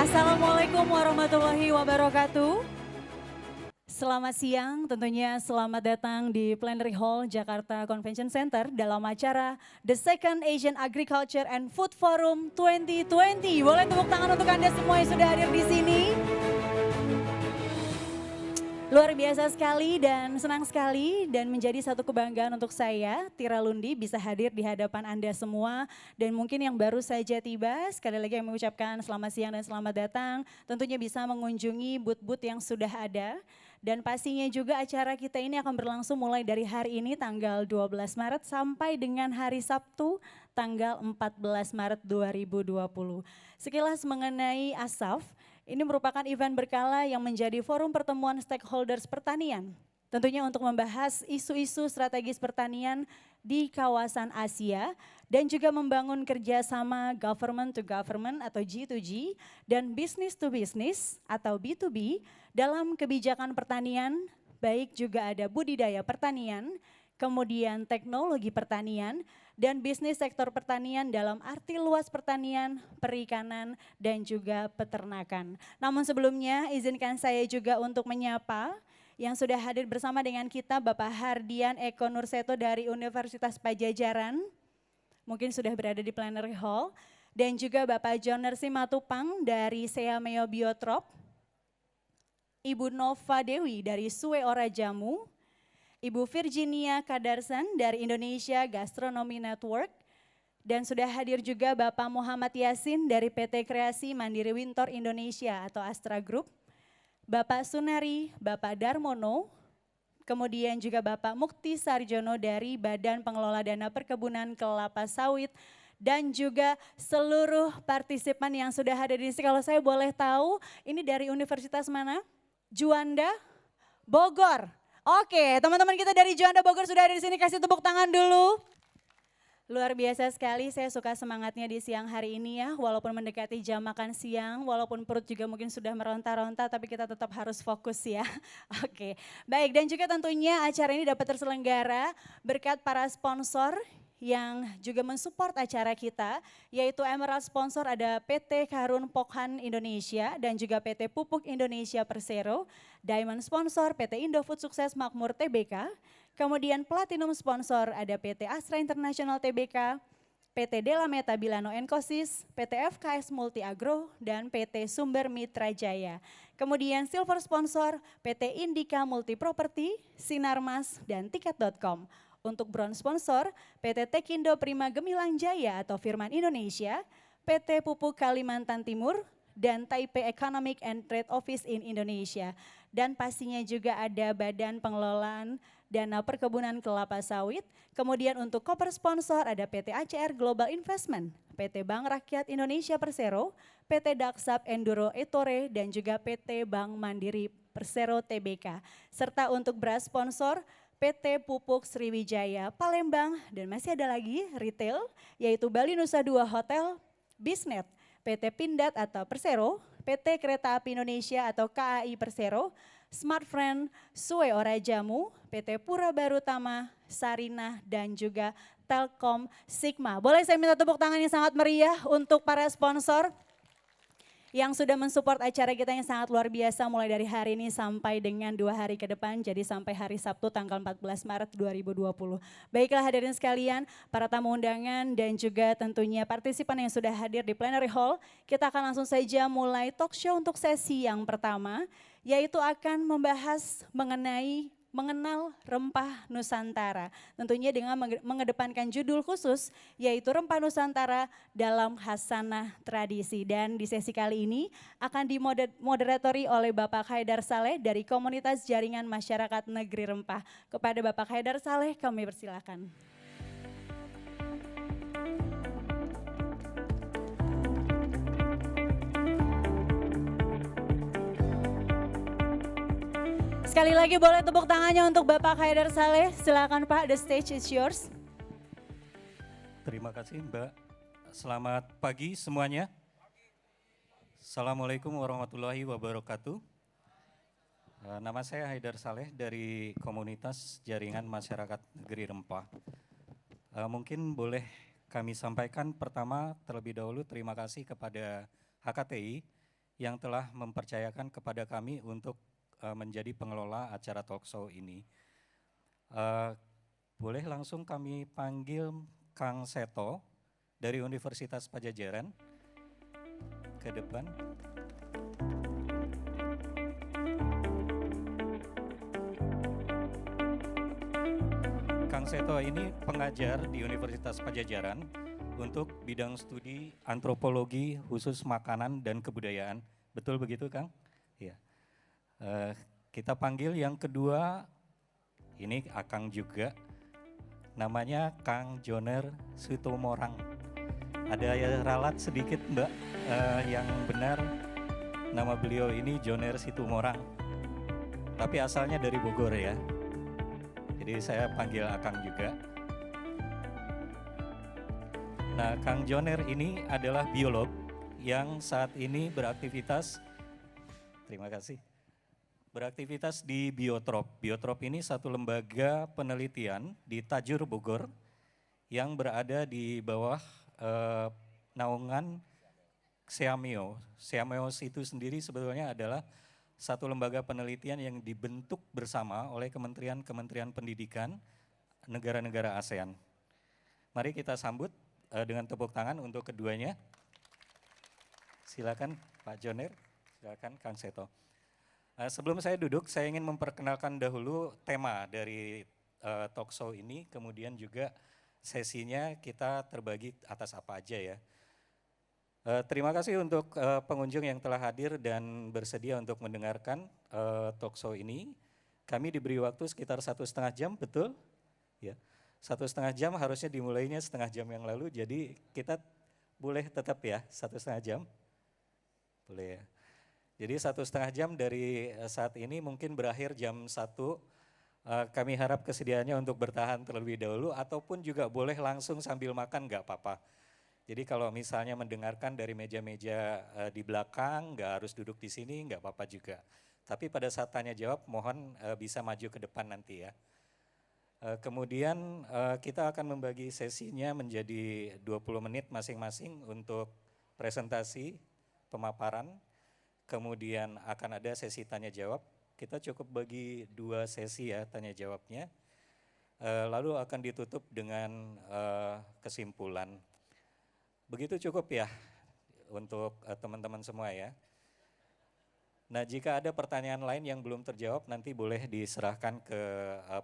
Assalamualaikum warahmatullahi wabarakatuh. Selamat siang, tentunya selamat datang di Plenary Hall Jakarta Convention Center dalam acara The Second Asian Agriculture and Food Forum 2020. Boleh tepuk tangan untuk Anda semua yang sudah hadir di sini. Luar biasa sekali dan senang sekali dan menjadi satu kebanggaan untuk saya, Tira Lundi, bisa hadir di hadapan Anda semua. Dan mungkin yang baru saja tiba, sekali lagi yang mengucapkan selamat siang dan selamat datang. Tentunya bisa mengunjungi booth-booth yang sudah ada. Dan pastinya juga acara kita ini akan berlangsung mulai dari hari ini tanggal 12 Maret sampai dengan hari Sabtu tanggal 14 Maret 2020. Sekilas mengenai ASAF, ini merupakan event berkala yang menjadi forum pertemuan stakeholders pertanian. Tentunya untuk membahas isu-isu strategis pertanian di kawasan Asia dan juga membangun kerjasama government to government atau G2G dan business to business atau B2B dalam kebijakan pertanian, baik juga ada budidaya pertanian, kemudian teknologi pertanian, dan bisnis sektor pertanian dalam arti luas pertanian, perikanan, dan juga peternakan. Namun sebelumnya izinkan saya juga untuk menyapa yang sudah hadir bersama dengan kita Bapak Hardian Eko Nurseto dari Universitas Padjadjaran, mungkin sudah berada di Plenary Hall, dan juga Bapak John Simatupang dari Seameo Biotrop, Ibu Nova Dewi dari Sue Ora Jamu, Ibu Virginia Kadarsan dari Indonesia Gastronomy Network, dan sudah hadir juga Bapak Muhammad Yasin dari PT Kreasi Mandiri Wintor Indonesia atau Astra Group, Bapak Sunari, Bapak Darmono, kemudian juga Bapak Mukti Sarjono dari Badan Pengelola Dana Perkebunan Kelapa Sawit, dan juga seluruh partisipan yang sudah hadir di sini. Kalau saya boleh tahu, ini dari universitas mana? Juanda Bogor. Oke, teman-teman kita dari Juanda Bogor sudah ada di sini, kasih tepuk tangan dulu. Luar biasa sekali, saya suka semangatnya di siang hari ini ya, walaupun mendekati jam makan siang, walaupun perut juga mungkin sudah meronta-ronta, tapi kita tetap harus fokus ya. Oke, baik, dan juga tentunya acara ini dapat terselenggara berkat para sponsor yang juga mensupport acara kita, yaitu Emerald sponsor ada PT Karun Pokhan Indonesia dan juga PT Pupuk Indonesia Persero, Diamond sponsor PT Indofood Sukses Makmur Tbk, kemudian Platinum sponsor ada PT Astra International Tbk, PT Delameta Bilano Enkosis, PT FKS Multi Agro, dan PT Sumber Mitra Jaya. Kemudian silver sponsor PT Indika Multi Property, Sinarmas, dan Tiket.com. Untuk bronze sponsor, PT Tekindo Prima Gemilang Jaya atau Firman Indonesia, PT Pupuk Kalimantan Timur, dan Taipei Economic and Trade Office in Indonesia. Dan pastinya juga ada Badan Pengelolaan Dana Perkebunan Kelapa Sawit. Kemudian untuk cover sponsor ada PT ACR Global Investment, PT Bank Rakyat Indonesia Persero, PT Daksap Enduro Ettore, dan juga PT Bank Mandiri Persero Tbk. Serta untuk beras sponsor, PT Pupuk Sriwijaya Palembang, dan masih ada lagi retail yaitu Bali Nusa Dua Hotel, Bisnet, PT Pindad atau Persero, PT Kereta Api Indonesia atau KAI Persero, Smart Friend, Sue Ora Jamu, PT Pura Barutama, Sarinah, dan juga Telkom Sigma. Boleh saya minta tepuk tangan yang sangat meriah untuk para sponsor yang sudah mensupport acara kita yang sangat luar biasa mulai dari hari ini sampai dengan 2 hari ke depan, jadi sampai hari Sabtu tanggal 14 Maret 2020. Baiklah hadirin sekalian, para tamu undangan dan juga tentunya partisipan yang sudah hadir di Plenary Hall, kita akan langsung saja mulai talk show untuk sesi yang pertama, yaitu akan membahas mengenal rempah Nusantara. Tentunya dengan mengedepankan judul khusus yaitu Rempah Nusantara dalam Khasanah Tradisi. Dan di sesi kali ini akan dimoderatori oleh Bapak Haidar Saleh dari Komunitas Jaringan Masyarakat Negeri Rempah. Kepada Bapak Haidar Saleh kami persilakan. Sekali lagi boleh tepuk tangannya untuk Bapak Haidar Saleh. Silakan Pak, the stage is yours. Terima kasih Mbak. Selamat pagi semuanya. Assalamualaikum warahmatullahi wabarakatuh. Nama saya Haidar Saleh dari Komunitas Jaringan Masyarakat Negeri Rempah. Mungkin boleh kami sampaikan pertama terlebih dahulu terima kasih kepada HKTI yang telah mempercayakan kepada kami untuk menjadi pengelola acara talk show ini. Boleh langsung kami panggil Kang Seto dari Universitas Padjadjaran ke depan. Kang Seto ini pengajar di Universitas Padjadjaran untuk bidang studi antropologi khusus makanan dan kebudayaan. Betul begitu, Kang? Iya. Kita panggil yang kedua, ini Akang juga, namanya Kang Joner Situmorang. Ada ralat sedikit Mbak, yang benar nama beliau ini Joner Situmorang, tapi asalnya dari Bogor ya. Jadi saya panggil Akang juga. Nah, Kang Joner ini adalah biolog yang saat ini beraktivitas, terima kasih, beraktivitas di Biotrop. Biotrop ini satu lembaga penelitian di Tajur, Bogor, yang berada di bawah naungan Seameo. Seameo itu sendiri sebetulnya adalah satu lembaga penelitian yang dibentuk bersama oleh kementerian-kementerian pendidikan negara-negara ASEAN. Mari kita sambut dengan tepuk tangan untuk keduanya. Silakan Pak Joner, silakan Kang Seto. Sebelum saya duduk, saya ingin memperkenalkan dahulu tema dari talk show ini, kemudian juga sesinya kita terbagi atas apa aja ya. Terima kasih untuk pengunjung yang telah hadir dan bersedia untuk mendengarkan talk show ini. Kami diberi waktu sekitar 1,5 jam, betul? Ya, 1,5 jam harusnya dimulainya setengah jam yang lalu, jadi kita boleh tetap ya 1,5 jam? Boleh ya. Jadi 1,5 jam dari saat ini mungkin berakhir jam 1. Kami harap kesediaannya untuk bertahan terlebih dahulu ataupun juga boleh langsung sambil makan nggak apa-apa. Jadi kalau misalnya mendengarkan dari meja-meja di belakang, nggak harus duduk di sini, nggak apa-apa juga. Tapi pada saat tanya jawab mohon bisa maju ke depan nanti ya. Kemudian kita akan membagi sesinya menjadi 20 menit masing-masing untuk presentasi, pemaparan, kemudian akan ada sesi tanya jawab. Kita cukup bagi 2 sesi ya tanya jawabnya. Lalu akan ditutup dengan kesimpulan. Begitu cukup ya untuk teman-teman semua ya. Nah, jika ada pertanyaan lain yang belum terjawab nanti boleh diserahkan ke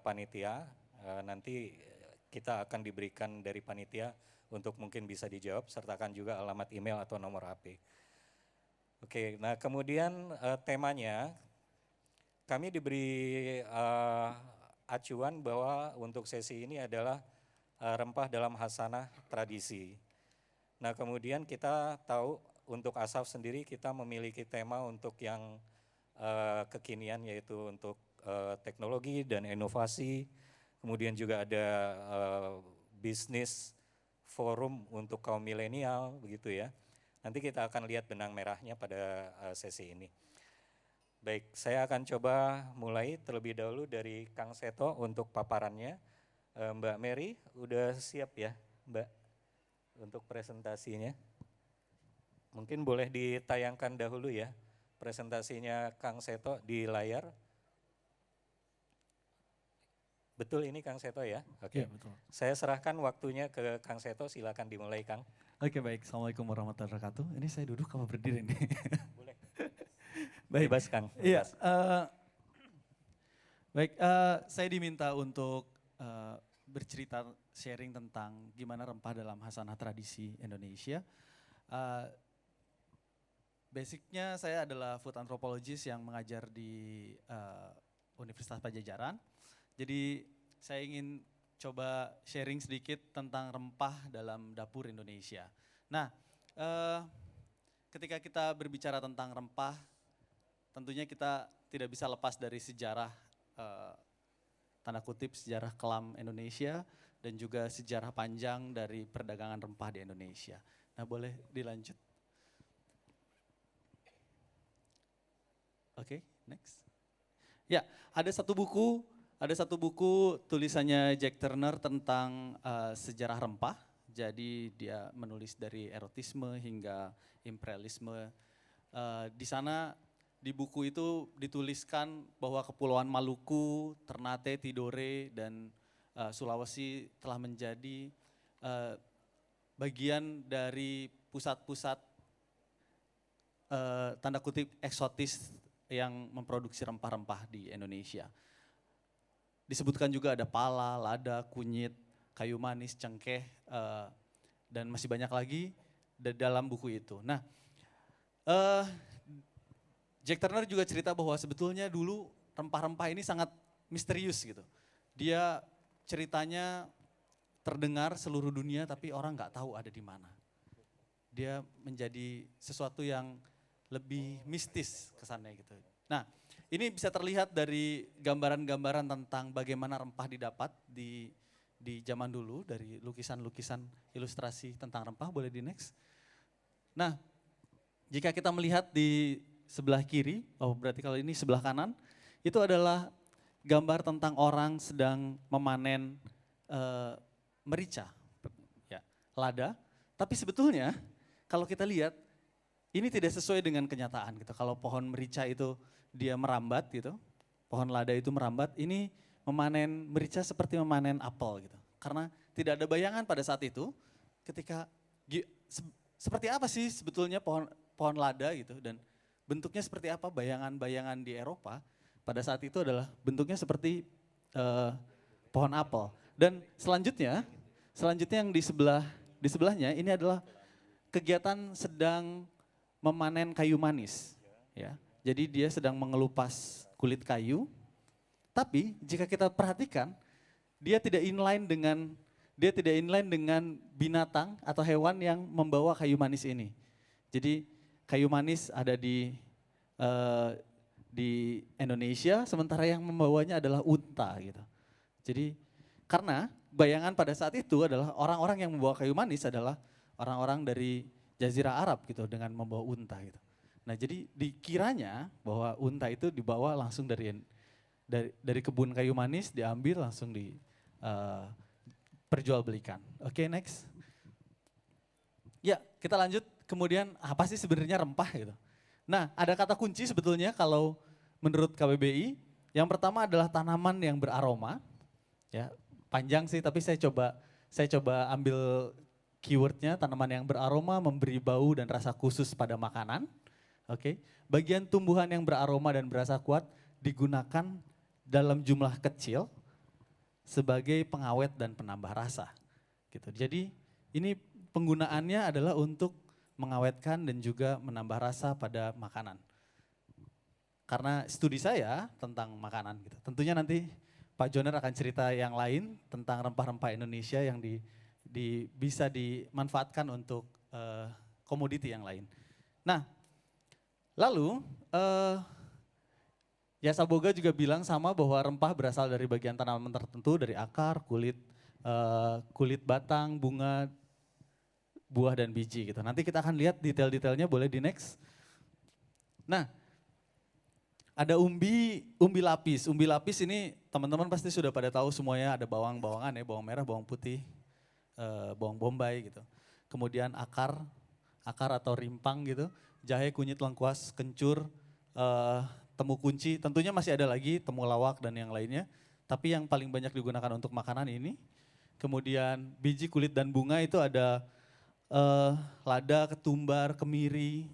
panitia. Nanti kita akan diberikan dari panitia untuk mungkin bisa dijawab, sertakan juga alamat email atau nomor HP. Oke, nah kemudian temanya kami diberi acuan bahwa untuk sesi ini adalah rempah dalam khasanah tradisi. Nah kemudian kita tahu untuk ASAF sendiri kita memiliki tema untuk yang kekinian yaitu untuk teknologi dan inovasi. Kemudian juga ada bisnis forum untuk kaum milenial begitu ya. Nanti kita akan lihat benang merahnya pada sesi ini. Baik, saya akan coba mulai terlebih dahulu dari Kang Seto untuk paparannya. Mbak Mary, udah siap ya Mbak untuk presentasinya? Mungkin boleh ditayangkan dahulu ya presentasinya Kang Seto di layar. Betul ini Kang Seto ya? Oke. Ya, betul. Saya serahkan waktunya ke Kang Seto, silakan dimulai Kang. Oke, baik. Assalamualaikum warahmatullahi wabarakatuh. Ini saya duduk apa berdiri nih? Boleh. Baik. Bebas Kang. Iya. Bebas. Baik, saya diminta untuk bercerita sharing tentang gimana rempah dalam khasanah tradisi Indonesia. Basicnya saya adalah food anthropologist yang mengajar di Universitas Padjadjaran. Jadi saya ingin coba sharing sedikit tentang rempah dalam dapur Indonesia. Nah, ketika kita berbicara tentang rempah, tentunya kita tidak bisa lepas dari sejarah, tanda kutip sejarah kelam Indonesia dan juga sejarah panjang dari perdagangan rempah di Indonesia. Nah, boleh dilanjut. Oke, next. Ya, ada satu buku tulisannya Jack Turner tentang sejarah rempah. Jadi dia menulis dari erotisme hingga imperialisme Di sana di buku itu dituliskan bahwa Kepulauan Maluku, Ternate, Tidore, dan Sulawesi telah menjadi bagian dari pusat-pusat tanda kutip eksotis yang memproduksi rempah-rempah di Indonesia. Disebutkan juga ada pala, lada, kunyit, kayu manis, cengkeh, dan masih banyak lagi dalam buku itu. Nah, Jack Turner juga cerita bahwa sebetulnya dulu rempah-rempah ini sangat misterius gitu. Dia ceritanya terdengar seluruh dunia tapi orang nggak tahu ada di mana. Dia menjadi sesuatu yang lebih mistis kesannya gitu. Nah, ini bisa terlihat dari gambaran-gambaran tentang bagaimana rempah didapat di zaman dulu dari lukisan-lukisan ilustrasi tentang rempah. Boleh di next. Nah, jika kita melihat di sebelah kiri, berarti kalau ini sebelah kanan, itu adalah gambar tentang orang sedang memanen merica, ya, lada. Tapi sebetulnya kalau kita lihat ini tidak sesuai dengan kenyataan gitu. Kalau pohon merica itu dia merambat gitu, pohon lada itu merambat, ini memanen merica seperti memanen apel gitu. Karena tidak ada bayangan pada saat itu ketika seperti apa sih sebetulnya pohon lada gitu dan bentuknya seperti apa bayangan-bayangan di Eropa pada saat itu adalah bentuknya seperti pohon apel. Dan selanjutnya yang di sebelahnya ini adalah kegiatan sedang memanen kayu manis, ya. Jadi dia sedang mengelupas kulit kayu. Tapi jika kita perhatikan, dia tidak inline dengan binatang atau hewan yang membawa kayu manis ini. Jadi kayu manis ada di Indonesia, sementara yang membawanya adalah unta gitu. Jadi karena bayangan pada saat itu adalah orang-orang yang membawa kayu manis adalah orang-orang dari Jazirah Arab gitu dengan membawa unta gitu. Nah jadi dikiranya bahwa unta itu dibawa langsung dari kebun kayu manis, diambil langsung diperjualbelikan. Oke, next. Ya, kita lanjut. Kemudian apa sih sebenarnya rempah gitu. Nah, ada kata kunci sebetulnya kalau menurut KBBI. Yang pertama adalah tanaman yang beraroma. Ya, panjang sih tapi saya coba ambil keywordnya, tanaman yang beraroma, memberi bau dan rasa khusus pada makanan. Oke. Bagian tumbuhan yang beraroma dan berasa kuat digunakan dalam jumlah kecil sebagai pengawet dan penambah rasa. Gitu. Jadi ini penggunaannya adalah untuk mengawetkan dan juga menambah rasa pada makanan. Karena studi saya tentang makanan gitu. Tentunya nanti Pak Joner akan cerita yang lain tentang rempah-rempah Indonesia yang bisa dimanfaatkan untuk komoditi yang lain. Nah, lalu Yasa Boga juga bilang sama bahwa rempah berasal dari bagian tanaman tertentu, dari akar, kulit batang, bunga, buah dan biji gitu. Nanti kita akan lihat detail-detailnya, boleh di next. Nah, ada umbi lapis. Umbi lapis ini teman-teman pasti sudah pada tahu semuanya, ada bawang-bawangan ya, bawang merah, bawang putih, bawang bombay gitu. Kemudian akar atau rimpang gitu, jahe, kunyit, lengkuas, kencur, temu kunci, tentunya masih ada lagi temulawak dan yang lainnya. Tapi yang paling banyak digunakan untuk makanan ini. Kemudian biji, kulit dan bunga itu ada lada, ketumbar, kemiri,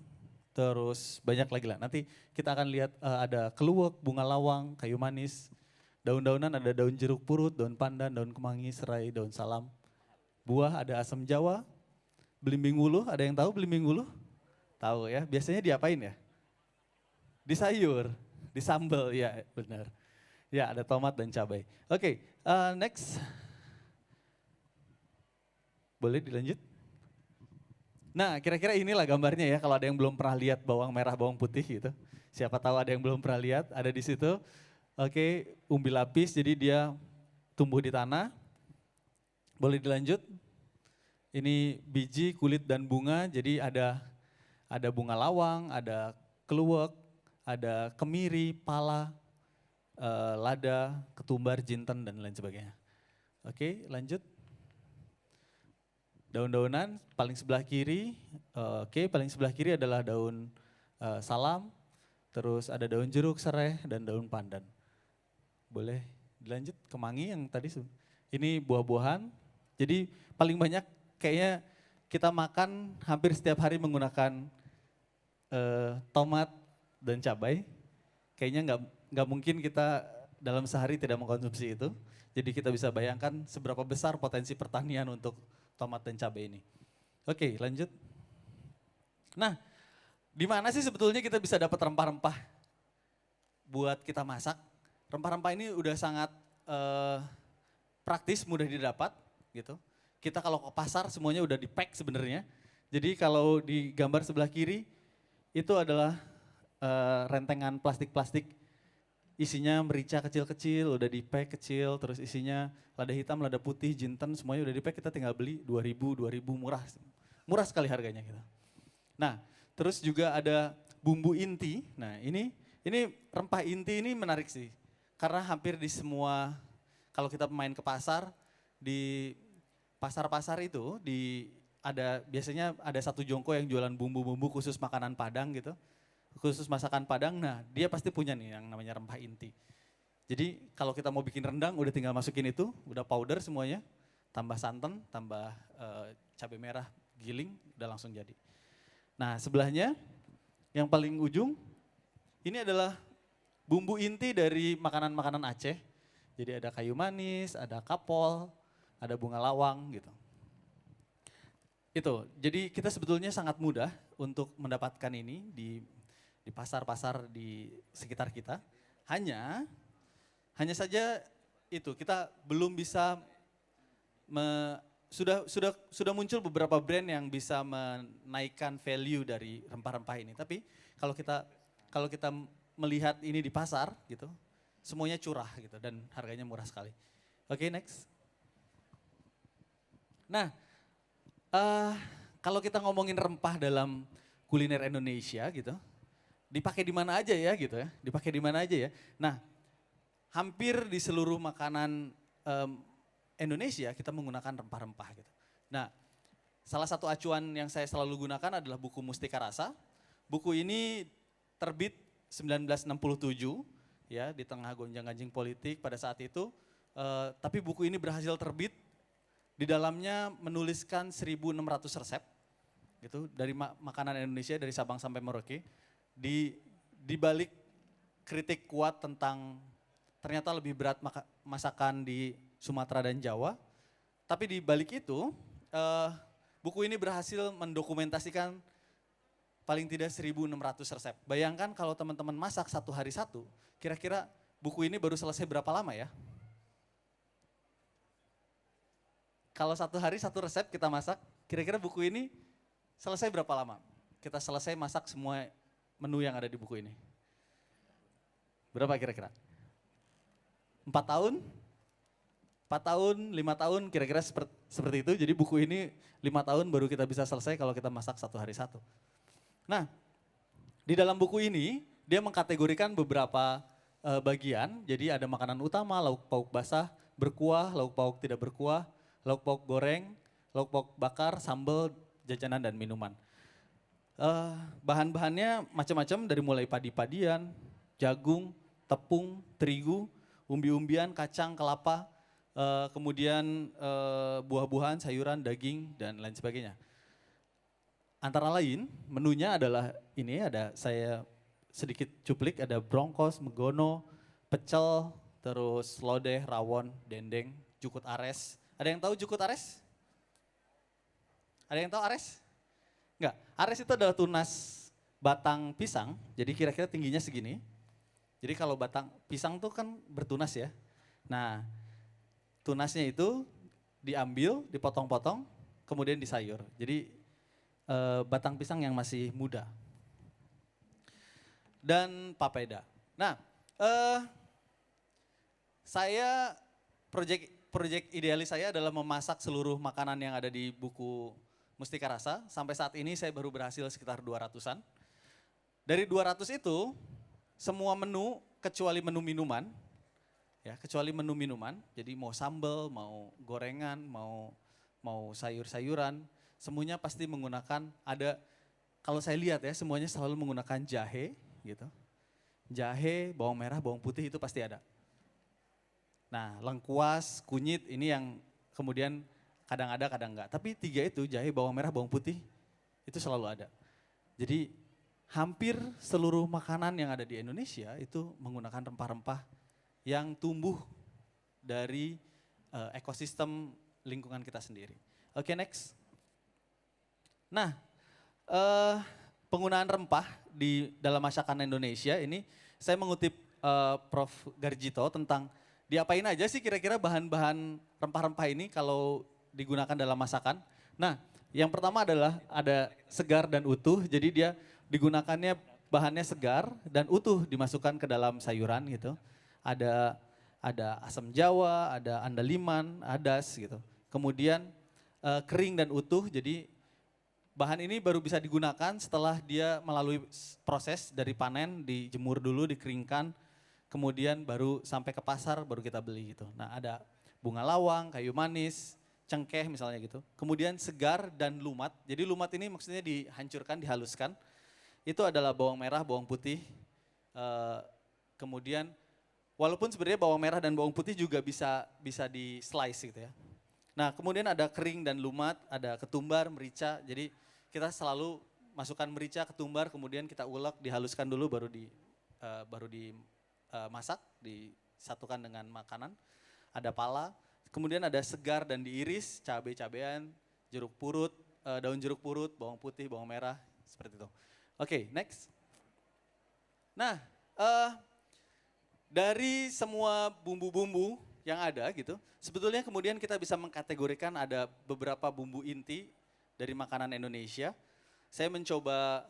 terus banyak lagi lah. Nanti kita akan lihat ada keluak, bunga lawang, kayu manis, daun-daunan ada daun jeruk purut, daun pandan, daun kemangi, serai, daun salam. Buah ada asam jawa, belimbing wuluh, ada yang tahu belimbing wuluh? Tahu ya, biasanya diapain ya? Di sayur, di sambal, ya benar. Ya ada tomat dan cabai. Oke, next. Boleh dilanjut? Nah kira-kira inilah gambarnya ya, kalau ada yang belum pernah lihat bawang merah, bawang putih gitu. Siapa tahu ada yang belum pernah lihat, ada di situ. Oke, umbi lapis, jadi dia tumbuh di tanah. Boleh dilanjut? Ini biji, kulit dan bunga, jadi ada bunga lawang, ada keluak, ada kemiri, pala, lada, ketumbar, jinten dan lain sebagainya. Oke, lanjut. Daun-daunan paling sebelah kiri, paling sebelah kiri adalah daun salam, terus ada daun jeruk, serai, dan daun pandan. Boleh dilanjut kemangi yang tadi. Ini buah-buahan, jadi paling banyak kayaknya kita makan hampir setiap hari menggunakan tomat dan cabai. Kayaknya nggak mungkin kita dalam sehari tidak mengkonsumsi itu. Jadi kita bisa bayangkan seberapa besar potensi pertanian untuk tomat dan cabai ini. Oke, lanjut. Nah, di mana sih sebetulnya kita bisa dapat rempah-rempah buat kita masak? Rempah-rempah ini udah sangat praktis, mudah didapat gitu. Kita kalau ke pasar semuanya udah di-pack sebenarnya. Jadi kalau di gambar sebelah kiri itu adalah rentengan plastik-plastik isinya merica kecil-kecil, udah di-pack kecil, terus isinya lada hitam, lada putih, jinten, semuanya udah di-pack, kita tinggal beli 2.000 murah. Murah sekali harganya gitu. Nah, terus juga ada bumbu inti. Nah, ini rempah inti ini menarik sih. Karena hampir di semua, kalau kita main ke pasar, di pasar-pasar itu biasanya ada satu jongko yang jualan bumbu-bumbu khusus makanan Padang gitu. Khusus masakan Padang, nah dia pasti punya nih yang namanya rempah inti. Jadi kalau kita mau bikin rendang udah tinggal masukin itu, udah powder semuanya, tambah santan, tambah cabai merah giling, udah langsung jadi. Nah sebelahnya yang paling ujung, ini adalah bumbu inti dari makanan-makanan Aceh. Jadi ada kayu manis, ada kapol, ada bunga lawang gitu. Itu, jadi kita sebetulnya sangat mudah untuk mendapatkan ini di pasar-pasar di sekitar kita. Hanya saja itu kita belum bisa sudah muncul beberapa brand yang bisa menaikkan value dari rempah-rempah ini. Tapi kalau kita melihat ini di pasar gitu, semuanya curah gitu dan harganya murah sekali. Oke, next. Nah, kalau kita ngomongin rempah dalam kuliner Indonesia gitu, dipakai di mana aja ya gitu ya, dipakai di mana aja ya. Nah, hampir di seluruh makanan Indonesia kita menggunakan rempah-rempah gitu. Nah, salah satu acuan yang saya selalu gunakan adalah buku Mustika Rasa. Buku ini terbit 1967 ya di tengah gonjang-ganjing politik pada saat itu. Tapi buku ini berhasil terbit, di dalamnya menuliskan 1.600 resep gitu dari makanan Indonesia dari Sabang sampai Merauke. Di balik kritik kuat tentang ternyata lebih berat masakan di Sumatera dan Jawa, tapi di balik itu buku ini berhasil mendokumentasikan paling tidak 1.600 resep. Bayangkan kalau teman-teman masak satu hari satu, kira-kira buku ini baru selesai berapa lama ya? Kalau satu hari satu resep kita masak, kira-kira buku ini selesai berapa lama? Kita selesai masak semua menu yang ada di buku ini. Berapa kira-kira? 4 tahun? 4 tahun, 5 tahun kira-kira seperti itu. Jadi buku ini 5 tahun baru kita bisa selesai kalau kita masak satu hari satu. Nah, di dalam buku ini dia mengkategorikan beberapa bagian. Jadi ada makanan utama, lauk pauk basah, berkuah, lauk pauk tidak berkuah, lauk pauk goreng, lauk pauk bakar, sambal, jajanan dan minuman. Bahan-bahannya macam-macam dari mulai padi-padian, jagung, tepung, terigu, umbi-umbian, kacang, kelapa, kemudian buah-buahan, sayuran, daging, dan lain sebagainya. Antara lain menunya adalah ini, ada saya sedikit cuplik, ada brongkos, megono, pecel, terus lodeh, rawon, dendeng, jukut ares. Ada yang tahu jukut ares? Ada yang tahu ares? Enggak, ares itu adalah tunas batang pisang, jadi kira-kira tingginya segini. Jadi kalau batang pisang tuh kan bertunas ya. Nah, tunasnya itu diambil, dipotong-potong, kemudian disayur. Jadi batang pisang yang masih muda. Dan papeda. Nah, saya proyek idealis saya adalah memasak seluruh makanan yang ada di buku Mustika Rasa. Sampai saat ini saya baru berhasil sekitar 200-an. Dari 200 itu, semua menu kecuali menu minuman, ya kecuali menu minuman. Jadi mau sambal, mau gorengan, mau sayur-sayuran, semuanya pasti menggunakan ada kalau saya lihat ya semuanya selalu menggunakan jahe gitu. Jahe, bawang merah, bawang putih itu pasti ada. Nah, lengkuas, kunyit ini yang kemudian kadang ada, kadang enggak. Tapi tiga itu, jahe, bawang merah, bawang putih, itu selalu ada. Jadi hampir seluruh makanan yang ada di Indonesia itu menggunakan rempah-rempah yang tumbuh dari ekosistem lingkungan kita sendiri. Oke, next. Nah, penggunaan rempah di dalam masakan Indonesia ini saya mengutip Prof. Garjito tentang diapain aja sih kira-kira bahan-bahan rempah-rempah ini kalau digunakan dalam masakan. Nah, yang pertama adalah ada segar dan utuh, jadi dia digunakannya bahannya segar dan utuh dimasukkan ke dalam sayuran gitu. Ada asam jawa, ada andaliman, adas gitu. Kemudian kering dan utuh, jadi bahan ini baru bisa digunakan setelah dia melalui proses dari panen, dijemur dulu, dikeringkan, kemudian baru sampai ke pasar baru kita beli gitu. Nah ada bunga lawang, kayu manis, cengkeh misalnya gitu. Kemudian segar dan lumat, jadi lumat ini maksudnya dihancurkan, dihaluskan. Itu adalah bawang merah, bawang putih, kemudian walaupun sebenarnya bawang merah dan bawang putih juga bisa di slice gitu ya. Nah kemudian ada kering dan lumat, ada ketumbar, merica, jadi kita selalu masukkan merica, ketumbar, kemudian kita ulek, dihaluskan dulu baru dimasak, disatukan dengan makanan. Ada pala, kemudian ada segar dan diiris, cabai-cabean, jeruk purut, daun jeruk purut, bawang putih, bawang merah, seperti itu. Oke, next. Nah, dari semua bumbu-bumbu yang ada gitu, sebetulnya kemudian kita bisa mengkategorikan ada beberapa bumbu inti dari makanan Indonesia. Saya mencoba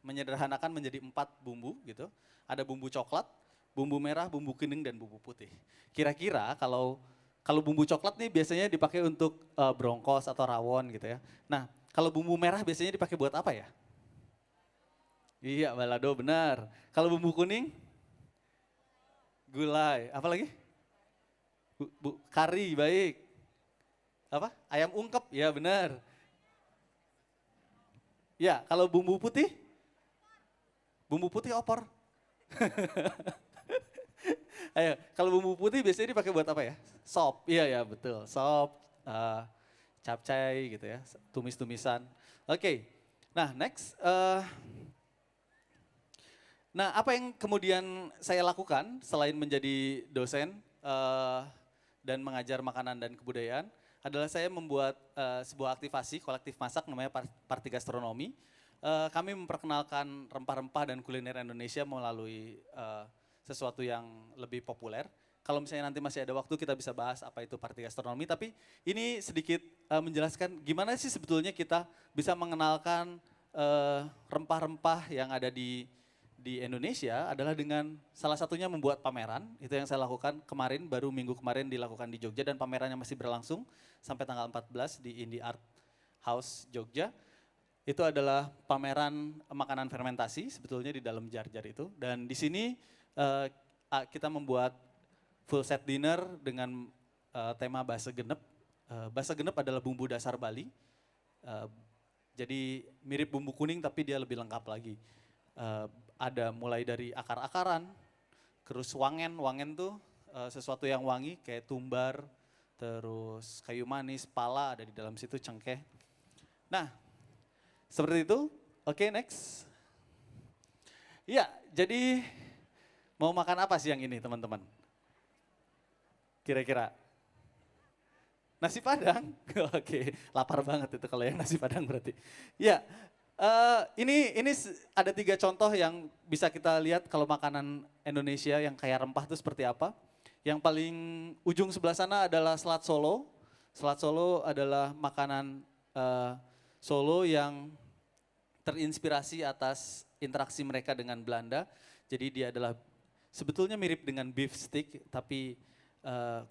menyederhanakan menjadi 4 bumbu gitu. Ada bumbu coklat, bumbu merah, bumbu kuning, dan bumbu putih. Kira-kira kalau bumbu coklat nih biasanya dipakai untuk brongkos atau rawon gitu ya. Nah kalau bumbu merah biasanya dipakai buat apa ya? Iya, balado benar. Kalau bumbu kuning? Gulai, apa lagi? Kari, baik. Apa? Ayam ungkep, ya benar. Ya, kalau bumbu putih? Bumbu putih opor. Ayo, kalau bumbu putih biasanya dipakai buat apa ya? Sop, iya ya betul. Sop, capcay gitu ya, tumis-tumisan. Oke, nah next. Nah apa yang kemudian saya lakukan selain menjadi dosen dan mengajar makanan dan kebudayaan adalah saya membuat sebuah aktivasi kolektif masak namanya Parti Gastronomi. Kami memperkenalkan rempah-rempah dan kuliner Indonesia melalui sesuatu yang lebih populer. Kalau misalnya nanti masih ada waktu kita bisa bahas apa itu Parti Gastronomi, tapi ini sedikit menjelaskan gimana sih sebetulnya kita bisa mengenalkan rempah-rempah yang ada di Indonesia adalah dengan salah satunya membuat pameran. Itu yang saya lakukan kemarin, baru minggu kemarin dilakukan di Jogja dan pamerannya masih berlangsung sampai tanggal 14 di Indie Art House Jogja. Itu adalah pameran makanan fermentasi sebetulnya di dalam jar-jar itu. Dan di sini kita membuat full set dinner dengan tema basa genep. Basa genep adalah bumbu dasar Bali. Jadi mirip bumbu kuning tapi dia lebih lengkap lagi. Ada mulai dari akar-akaran, terus wangen tuh sesuatu yang wangi kayak tumbar, terus kayu manis, pala ada di dalam situ, cengkeh. Nah, seperti itu. Oke, next. Iya, jadi mau makan apa siang ini teman-teman? Kira-kira? Nasi Padang? Oke, lapar banget itu kalau yang nasi Padang berarti. Ya, ini ada 3 contoh yang bisa kita lihat kalau makanan Indonesia yang kaya rempah itu seperti apa. Yang paling ujung sebelah sana adalah selat Solo. Selat Solo adalah makanan Solo yang terinspirasi atas interaksi mereka dengan Belanda. Jadi dia adalah sebetulnya mirip dengan beef steak tapi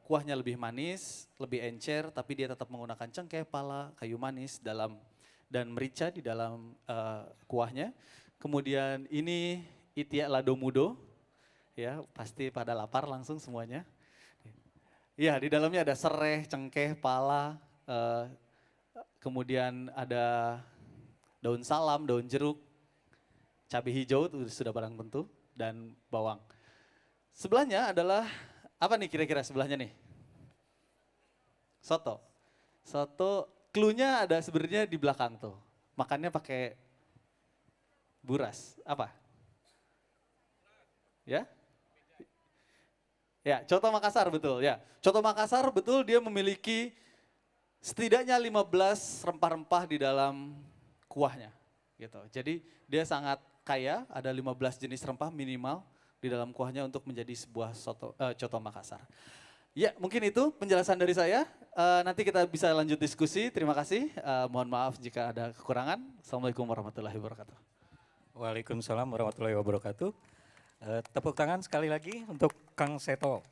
kuahnya lebih manis, lebih encer tapi dia tetap menggunakan cengkeh, pala, kayu manis dan merica di dalam kuahnya. Kemudian ini itia lado mudo, ya pasti pada lapar langsung semuanya. Ya di dalamnya ada sereh, cengkeh, pala, kemudian ada daun salam, daun jeruk, cabai hijau itu sudah barang tentu, dan bawang. Sebelahnya adalah, apa nih kira-kira sebelahnya nih? Soto. Soto, clue-nya ada sebenarnya di belakang tuh. Makannya pakai buras. Apa? Ya? Ya, Coto Makassar betul ya. Coto Makassar betul dia memiliki setidaknya 15 rempah-rempah di dalam kuahnya gitu. Jadi dia sangat kaya, ada 15 jenis rempah minimal di dalam kuahnya untuk menjadi sebuah Coto Makassar. Ya, mungkin itu penjelasan dari saya. Nanti kita bisa lanjut diskusi. Terima kasih. Mohon maaf jika ada kekurangan. Assalamualaikum warahmatullahi wabarakatuh. Waalaikumsalam warahmatullahi wabarakatuh. Tepuk tangan sekali lagi untuk Kang Seto.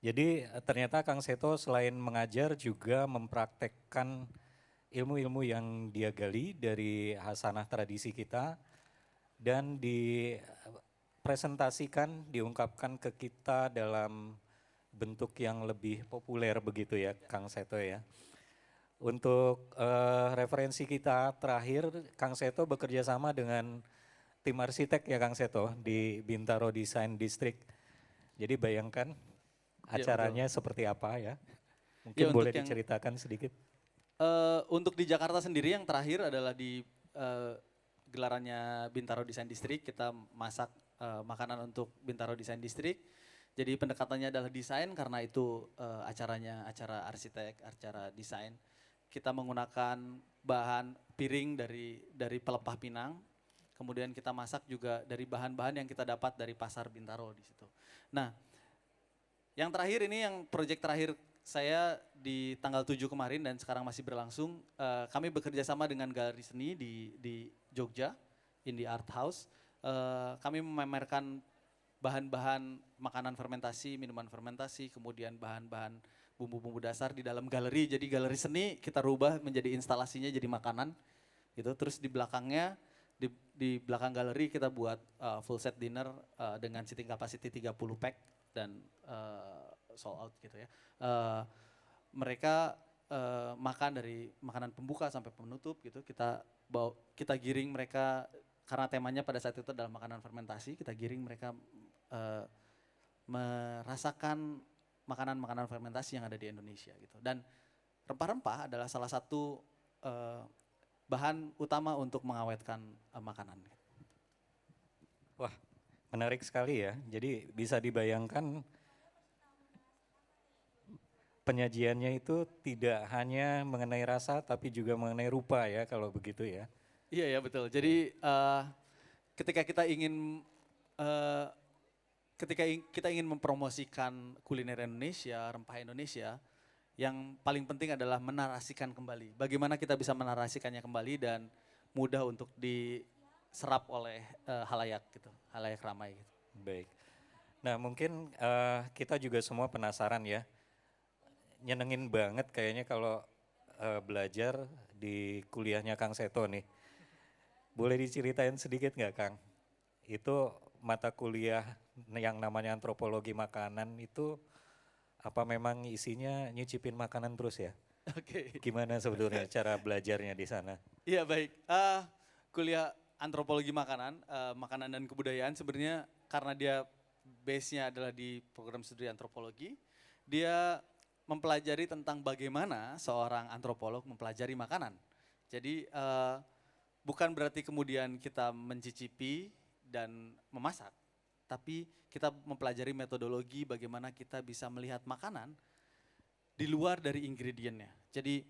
Jadi ternyata Kang Seto selain mengajar juga mempraktekkan ilmu-ilmu yang dia gali dari hasanah tradisi kita dan dipresentasikan, diungkapkan ke kita dalam bentuk yang lebih populer begitu ya Kang Seto ya. Untuk referensi kita terakhir, Kang Seto bekerja sama dengan tim arsitek ya Kang Seto di Bintaro Design District. Jadi bayangkan acaranya seperti apa ya. Mungkin boleh diceritakan sedikit. Untuk di Jakarta sendiri yang terakhir adalah di gelarannya Bintaro Design District, kita masak makanan untuk Bintaro Design District. Jadi pendekatannya adalah desain karena itu acaranya acara arsitek, acara desain. Kita menggunakan bahan piring dari pelepah Pinang. Kemudian kita masak juga dari bahan-bahan yang kita dapat dari pasar Bintaro di situ. Nah, yang terakhir ini yang proyek terakhir saya di tanggal 7 kemarin dan sekarang masih berlangsung. Kami bekerja sama dengan galeri seni di Jogja, Indie Art House. Kami memamerkan bahan-bahan makanan fermentasi, minuman fermentasi, kemudian bahan-bahan bumbu-bumbu dasar di dalam galeri. Jadi galeri seni kita rubah menjadi instalasinya jadi makanan gitu. Terus di belakangnya, di belakang galeri kita buat full set dinner dengan seating capacity 30 pack dan sold out gitu ya. Mereka makan dari makanan pembuka sampai penutup gitu. Kita giring mereka karena temanya pada saat itu adalah makanan fermentasi. Kita giring mereka merasakan makanan-makanan fermentasi yang ada di Indonesia gitu. Dan rempah-rempah adalah salah satu bahan utama untuk mengawetkan makanan. Wah, menarik sekali ya. Jadi bisa dibayangkan penyajiannya itu tidak hanya mengenai rasa tapi juga mengenai rupa ya kalau begitu ya. Iya ya betul. Jadi ketika kita ingin mempromosikan kuliner Indonesia, rempah Indonesia, yang paling penting adalah menarasikan kembali. Bagaimana kita bisa menarasikannya kembali dan mudah untuk diserap oleh halayak gitu, halayak ramai gitu. Baik. Nah mungkin kita juga semua penasaran ya. Nyenengin banget kayaknya kalau belajar di kuliahnya Kang Seto nih. Boleh diceritain sedikit nggak Kang? Itu mata kuliah yang namanya antropologi makanan itu apa memang isinya nyicipin makanan terus ya? Oke. Gimana sebetulnya cara belajarnya di sana? Iya baik, kuliah antropologi makanan, makanan dan kebudayaan sebenarnya karena dia base-nya adalah di program studi antropologi, dia mempelajari tentang bagaimana seorang antropolog mempelajari makanan. Jadi bukan berarti kemudian kita mencicipi dan memasak, tapi kita mempelajari metodologi bagaimana kita bisa melihat makanan di luar dari ingredientnya. Jadi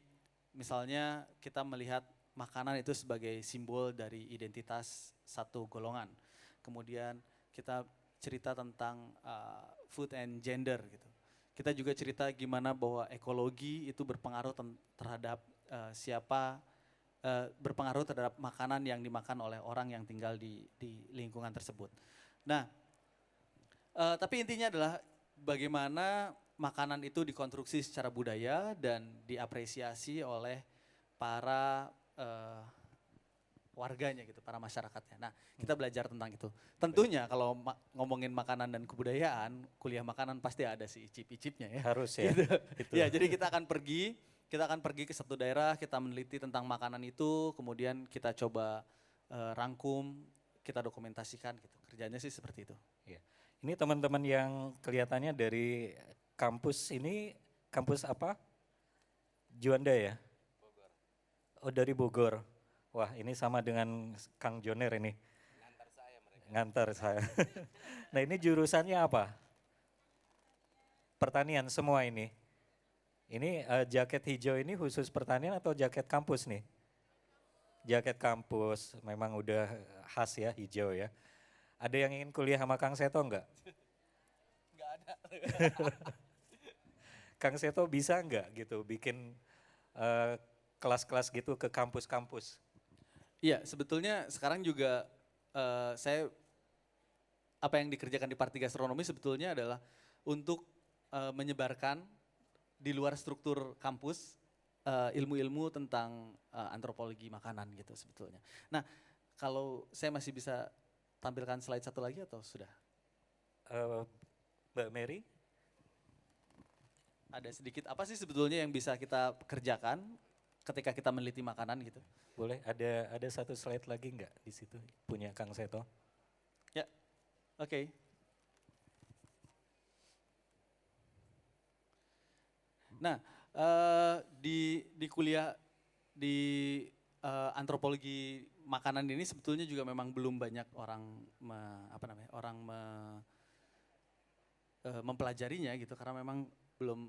misalnya kita melihat makanan itu sebagai simbol dari identitas satu golongan. Kemudian kita cerita tentang food and gender gitu. Kita juga cerita gimana bahwa ekologi itu berpengaruh terhadap berpengaruh terhadap makanan yang dimakan oleh orang yang tinggal di lingkungan tersebut. Nah, tapi intinya adalah bagaimana makanan itu dikonstruksi secara budaya dan diapresiasi oleh para warganya gitu, para masyarakatnya. Nah, kita belajar tentang itu. Tentunya kalau ngomongin makanan dan kebudayaan, kuliah makanan pasti ada si icip-icipnya ya. Harus ya. Gitu. Ya, jadi kita akan pergi kita akan pergi ke satu daerah, kita meneliti tentang makanan itu, kemudian kita coba rangkum, kita dokumentasikan gitu. Kerjanya sih seperti itu. Iya. Ini teman-teman yang kelihatannya dari kampus ini, kampus apa? Juanda ya? Oh dari Bogor. Wah ini sama dengan Kang Joner ini. Ngantar saya. Nah ini jurusannya apa? Pertanian semua ini. Ini jaket hijau ini khusus pertanian atau jaket kampus nih? Jaket kampus, memang udah khas ya hijau ya. Ada yang ingin kuliah sama Kang Seto enggak? Enggak ada. Kang Seto bisa enggak gitu bikin kelas-kelas gitu ke kampus-kampus? Iya, sebetulnya sekarang juga saya apa yang dikerjakan di Parti Gastronomi sebetulnya adalah untuk menyebarkan di luar struktur kampus ilmu-ilmu tentang antropologi makanan gitu sebetulnya. Nah, kalau saya masih bisa tampilkan slide satu lagi atau sudah? Mbak Mary? Ada sedikit apa sih sebetulnya yang bisa kita kerjakan ketika kita meneliti makanan gitu? Boleh, ada satu slide lagi enggak di situ punya Kang Seto? Ya, oke. Nah, di kuliah di antropologi makanan ini sebetulnya juga memang belum banyak orang mempelajarinya gitu karena memang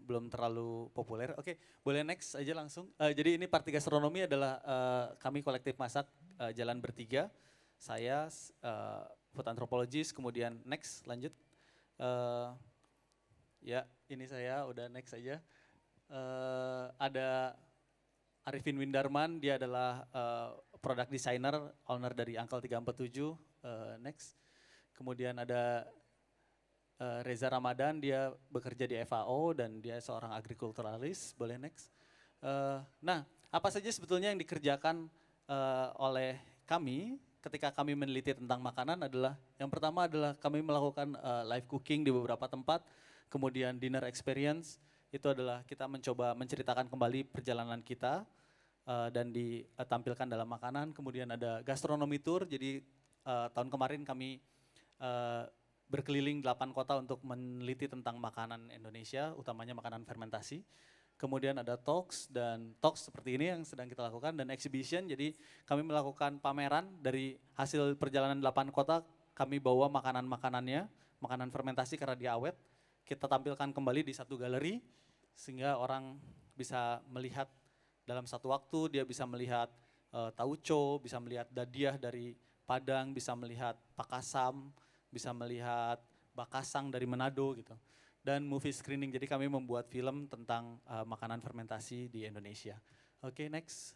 belum terlalu populer. Oke, boleh next aja langsung. Jadi ini Parti Gastronomi adalah kami kolektif masak jalan bertiga. Saya food anthropologist, kemudian next lanjut. Ya, ini saya udah next aja. Ada Arifin Windarman, dia adalah product designer, owner dari Uncle 347, next. Kemudian ada Reza Ramadan, dia bekerja di FAO dan dia seorang agrikulturalis, boleh next. Nah, apa saja sebetulnya yang dikerjakan oleh kami ketika kami meneliti tentang makanan adalah, yang pertama adalah kami melakukan live cooking di beberapa tempat, kemudian dinner experience, itu adalah kita mencoba menceritakan kembali perjalanan kita dan ditampilkan dalam makanan. Kemudian ada gastronomi tour, jadi tahun kemarin kami berkeliling 8 kota untuk meneliti tentang makanan Indonesia, utamanya makanan fermentasi. Kemudian ada talks, dan talks seperti ini yang sedang kita lakukan, dan exhibition, jadi kami melakukan pameran dari hasil perjalanan 8 kota, kami bawa makanan-makanannya, makanan fermentasi karena dia awet, kita tampilkan kembali di satu galeri, sehingga orang bisa melihat dalam satu waktu, dia bisa melihat tauco, bisa melihat dadiah dari Padang, bisa melihat pakasam, bisa melihat bakasang dari Manado gitu. Dan movie screening, jadi kami membuat film tentang makanan fermentasi di Indonesia. Oke, next.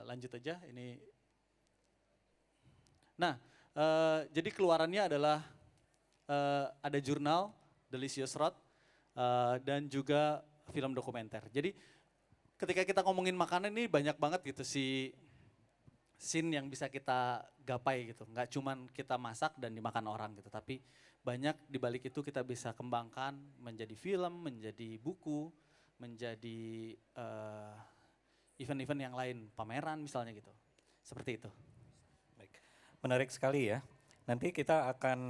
Lanjut aja, ini. Nah, jadi keluarannya adalah ada jurnal, Delicious Rot, dan juga film dokumenter. Jadi ketika kita ngomongin makanan ini banyak banget gitu scene yang bisa kita gapai gitu. Nggak cuman kita masak dan dimakan orang gitu, tapi banyak di balik itu kita bisa kembangkan menjadi film, menjadi buku, menjadi event-event yang lain, pameran misalnya gitu. Seperti itu. Baik. Menarik sekali ya. Nanti kita akan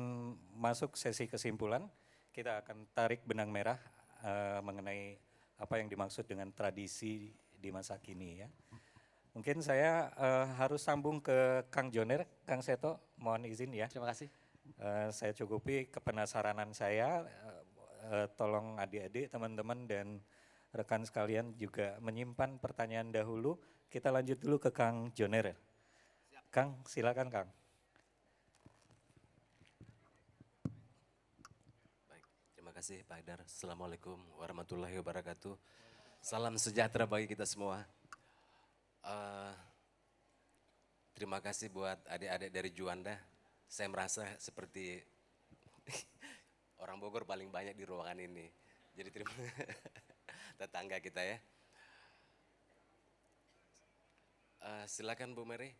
masuk sesi kesimpulan, kita akan tarik benang merah mengenai apa yang dimaksud dengan tradisi di masa kini ya. Mungkin saya harus sambung ke Kang Joner, Kang Seto, mohon izin ya. Terima kasih. Saya cukupi kepenasaranan saya, tolong adik-adik, teman-teman dan rekan sekalian juga menyimpan pertanyaan dahulu. Kita lanjut dulu ke Kang Joner. Kang, silakan Kang. Baik, terima kasih Pak Haidar. Assalamualaikum warahmatullahi wabarakatuh. Salam sejahtera bagi kita semua. Terima kasih buat adik-adik dari Juanda. Saya merasa seperti orang Bogor paling banyak di ruangan ini. Jadi terima tetangga kita ya. Silakan Bu Mary.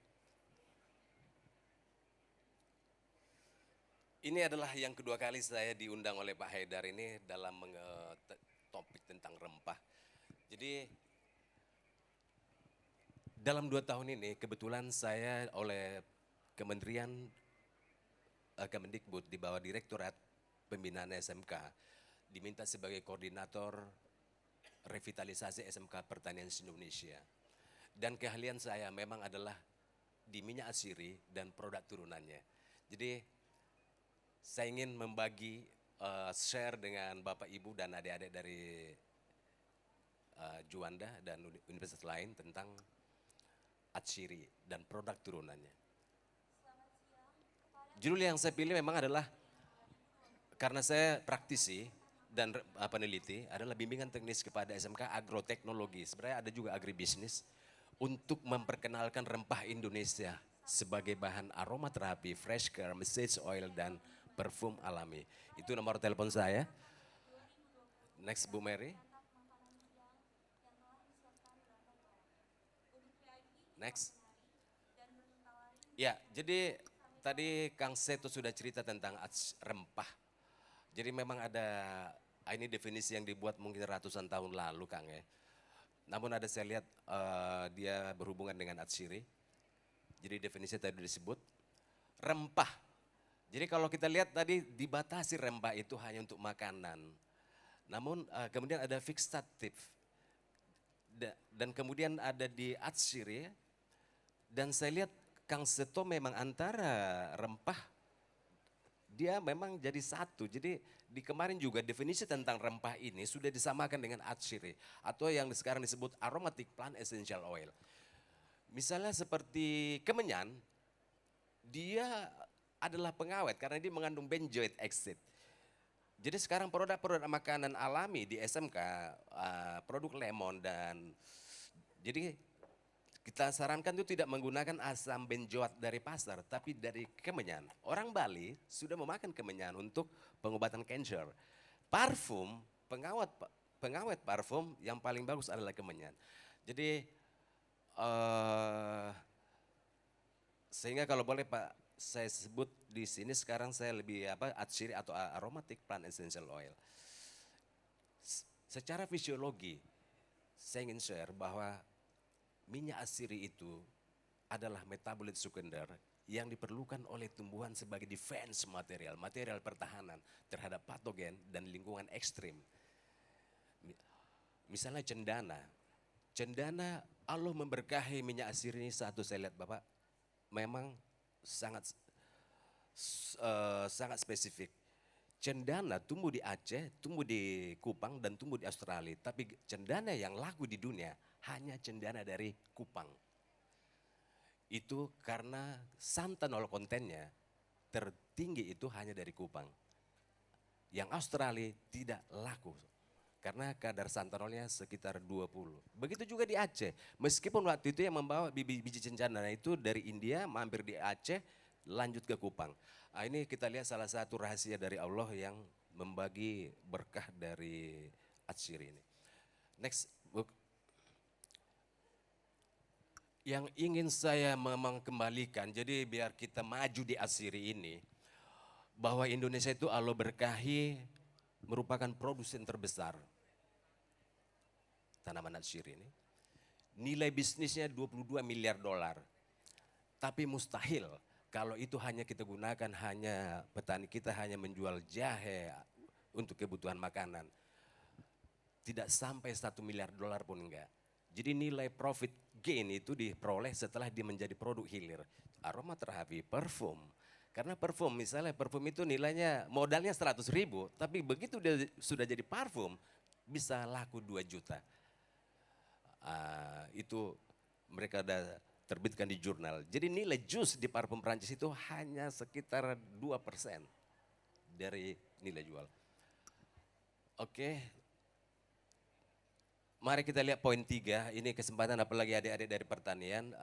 Ini adalah yang kedua kali saya diundang oleh Pak Haidar ini dalam topik tentang rempah. Jadi dalam 2 tahun ini kebetulan saya oleh Kementerian Kemendikbud di bawah Direktorat Pembinaan SMK diminta sebagai koordinator revitalisasi SMK Pertanian Indonesia. Dan keahlian saya memang adalah di minyak asiri dan produk turunannya. Jadi saya ingin membagi share dengan Bapak Ibu dan adik-adik dari Juanda dan universitas lain tentang atsiri dan produk turunannya. Judul yang saya pilih memang adalah karena saya praktisi dan peneliti adalah bimbingan teknis kepada SMK agroteknologi. Sebenarnya ada juga agribisnis untuk memperkenalkan rempah Indonesia sebagai bahan aromaterapi, fresh care, massage oil dan parfum alami. Itu nomor telepon saya. Next Bu Mary. Next. Ya, jadi tadi Kang Seto sudah cerita tentang rempah. Jadi memang ada, ini definisi yang dibuat mungkin ratusan tahun lalu Kang ya. Namun ada saya lihat dia berhubungan dengan atsiri. Jadi definisi tadi disebut rempah. Jadi kalau kita lihat tadi dibatasi rempah itu hanya untuk makanan. Namun kemudian ada fixatif. Dan kemudian ada di atsiri. Dan saya lihat Kang Seto memang antara rempah, dia memang jadi satu. Jadi di kemarin juga definisi tentang rempah ini sudah disamakan dengan atsiri. Atau yang sekarang disebut aromatic plant essential oil. Misalnya seperti kemenyan, dia adalah pengawet karena dia mengandung benzoic acid. Jadi sekarang produk-produk makanan alami di SMK, produk lemon dan jadi kita sarankan itu tidak menggunakan asam benzoat dari pasar, tapi dari kemenyan. Orang Bali sudah memakan kemenyan untuk pengobatan kanker. Parfum, pengawet parfum yang paling bagus adalah kemenyan. Jadi sehingga kalau boleh Pak, saya sebut di sini sekarang saya lebih atsiri atau aromatic plant essential oil. Secara fisiologi, saya ingin share bahwa minyak asiri itu adalah metabolit sekunder yang diperlukan oleh tumbuhan sebagai defense material, material pertahanan terhadap patogen dan lingkungan ekstrim. Misalnya cendana. Cendana Allah memberkahi minyak asiri ini satu saya lihat Bapak, memang sangat spesifik. Cendana tumbuh di Aceh, tumbuh di Kupang dan tumbuh di Australia. Tapi cendana yang laku di dunia hanya cendana dari Kupang. Itu karena santanol kontennya tertinggi itu hanya dari Kupang. Yang Australia tidak laku karena kadar santanolnya sekitar 20. Begitu juga di Aceh. Meskipun waktu itu yang membawa biji cendana itu dari India mampir di Aceh lanjut ke Kupang. Nah, ini kita lihat salah satu rahasia dari Allah yang membagi berkah dari atsiri ini. Next book. Yang ingin saya memang kembalikan, jadi biar kita maju di atsiri ini, bahwa Indonesia itu Allah berkahi merupakan produsen terbesar tanaman atsiri ini. Nilai bisnisnya 22 miliar dolar. Tapi mustahil kalau itu hanya kita gunakan, hanya petani kita hanya menjual jahe untuk kebutuhan makanan. Tidak sampai 1 miliar dolar pun enggak. Jadi nilai profit gain itu diperoleh setelah dia menjadi produk hilir. Aromaterapi, parfum. Karena parfum, misalnya parfum itu nilainya modalnya 100 ribu, tapi begitu dia sudah jadi parfum bisa laku 2 juta. Itu mereka ada terbitkan di jurnal. Jadi nilai jus di parfum Prancis itu hanya sekitar 2% dari nilai jual. Oke. Mari kita lihat poin 3, ini kesempatan apalagi adik-adik dari pertanian,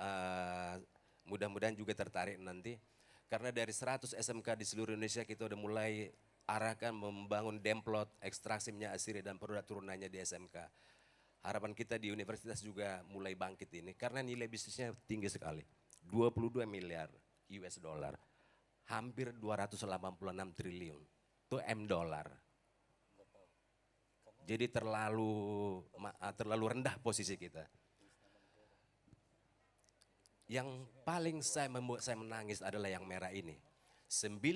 mudah-mudahan juga tertarik nanti. Karena dari 100 SMK di seluruh Indonesia kita udah mulai arahkan membangun demplot, ekstraksi minyak asiri dan produk turunannya di SMK. Harapan kita di universitas juga mulai bangkit ini, karena nilai bisnisnya tinggi sekali. 22 miliar US dollar, hampir 286 triliun, itu M dollar. Jadi terlalu rendah posisi kita. Yang paling membuat saya menangis adalah yang merah ini. 95%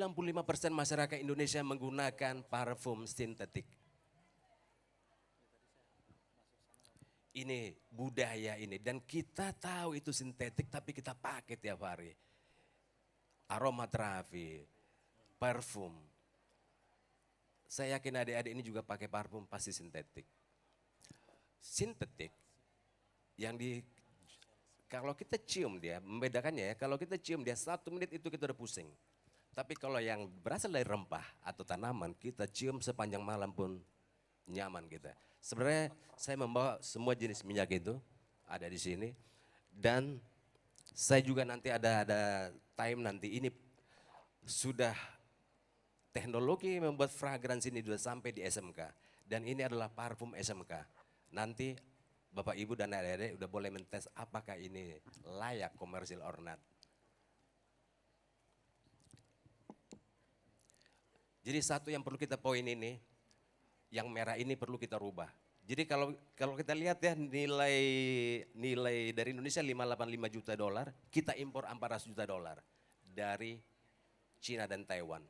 masyarakat Indonesia menggunakan parfum sintetik. Ini budaya ini, dan kita tahu itu sintetik tapi kita pakai tiap hari. Aromaterapi, parfum. Saya yakin adik-adik ini juga pakai parfum pasti sintetik. Sintetik yang kalau kita cium dia, membedakannya ya, kalau kita cium dia 1 menit itu kita udah pusing. Tapi kalau yang berasal dari rempah atau tanaman, kita cium sepanjang malam pun nyaman kita. Sebenarnya saya membawa semua jenis minyak itu ada di sini. Dan saya juga nanti ada time nanti ini sudah teknologi membuat fragrance ini sudah sampai di SMK. Dan ini adalah parfum SMK. Nanti Bapak Ibu dan adik-adik udah boleh mentes apakah ini layak komersil or not. Jadi satu yang perlu kita poin ini, yang merah ini perlu kita rubah. Jadi kalau kita lihat ya nilai dari Indonesia 585 juta dolar, kita impor 400 juta dolar dari Cina dan Taiwan.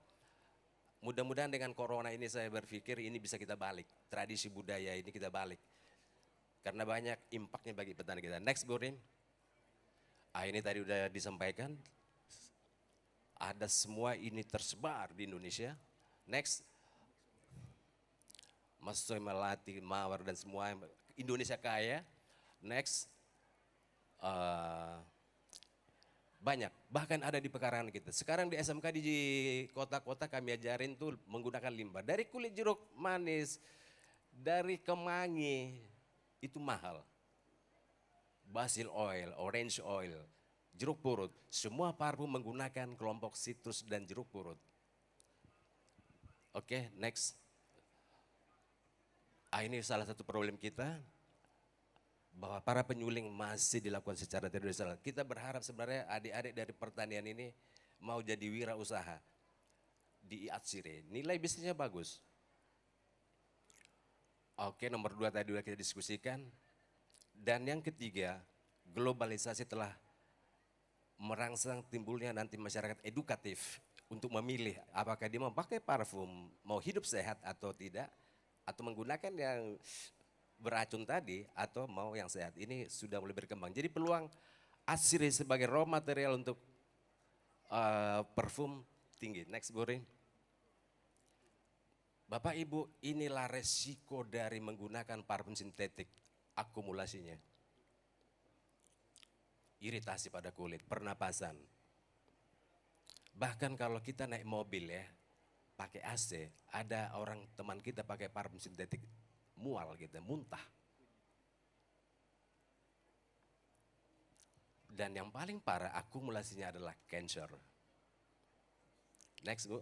Mudah-mudahan dengan corona ini saya berpikir ini bisa kita balik, tradisi budaya ini kita balik. Karena banyak impactnya bagi petani kita. Next Burin. Ini tadi udah disampaikan. Ada semua ini tersebar di Indonesia. Next. Mas Soy Melati, Mawar dan semua Indonesia kaya. Next. Banyak, bahkan ada di pekarangan kita. Sekarang di SMK di kota-kota kami ajarin tuh menggunakan limbah. Dari kulit jeruk manis, dari kemangi, itu mahal. Basil oil, orange oil, jeruk purut. Semua parfum menggunakan kelompok sitrus dan jeruk purut. Oke, next. Ini salah satu problem kita, bahwa para penyuling masih dilakukan secara tradisional. Kita berharap sebenarnya adik-adik dari pertanian ini mau jadi wirausaha di Atsire. Nilai bisnisnya bagus. Oke, nomor 2 tadi sudah kita diskusikan. Dan yang ketiga, globalisasi telah merangsang timbulnya nanti masyarakat edukatif untuk memilih apakah dia mau pakai parfum, mau hidup sehat atau tidak, atau menggunakan yang beracun tadi atau mau yang sehat. Ini sudah mulai berkembang. Jadi peluang Atsire sebagai raw material untuk parfum tinggi. Next, Boring. Bapak Ibu, inilah resiko dari menggunakan parfum sintetik, akumulasinya. Iritasi pada kulit, pernapasan. Bahkan kalau kita naik mobil ya, pakai AC, ada orang teman kita pakai parfum sintetik, mual gitu, muntah. Dan yang paling parah akumulasinya adalah cancer. Next, Bu.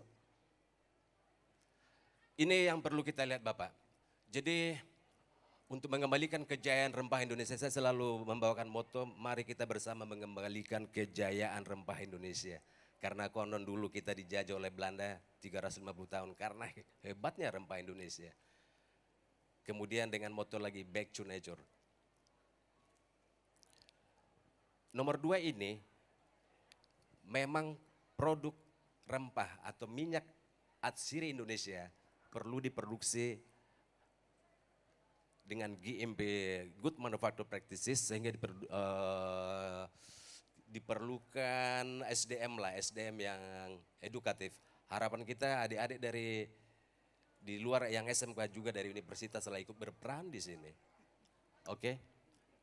Ini yang perlu kita lihat Bapak. Jadi untuk mengembalikan kejayaan rempah Indonesia, saya selalu membawakan moto, mari kita bersama mengembalikan kejayaan rempah Indonesia. Karena konon dulu kita dijajah oleh Belanda 350 tahun karena hebatnya rempah Indonesia. Kemudian dengan moto lagi back to nature. Nomor 2 ini memang produk rempah atau minyak Atsire Indonesia perlu diproduksi dengan GMP, Good Manufacturing Practices, sehingga diperlukan SDM lah, SDM yang edukatif. Harapan kita adik-adik dari di luar yang SMK juga dari universitas telah ikut berperan di sini. Oke,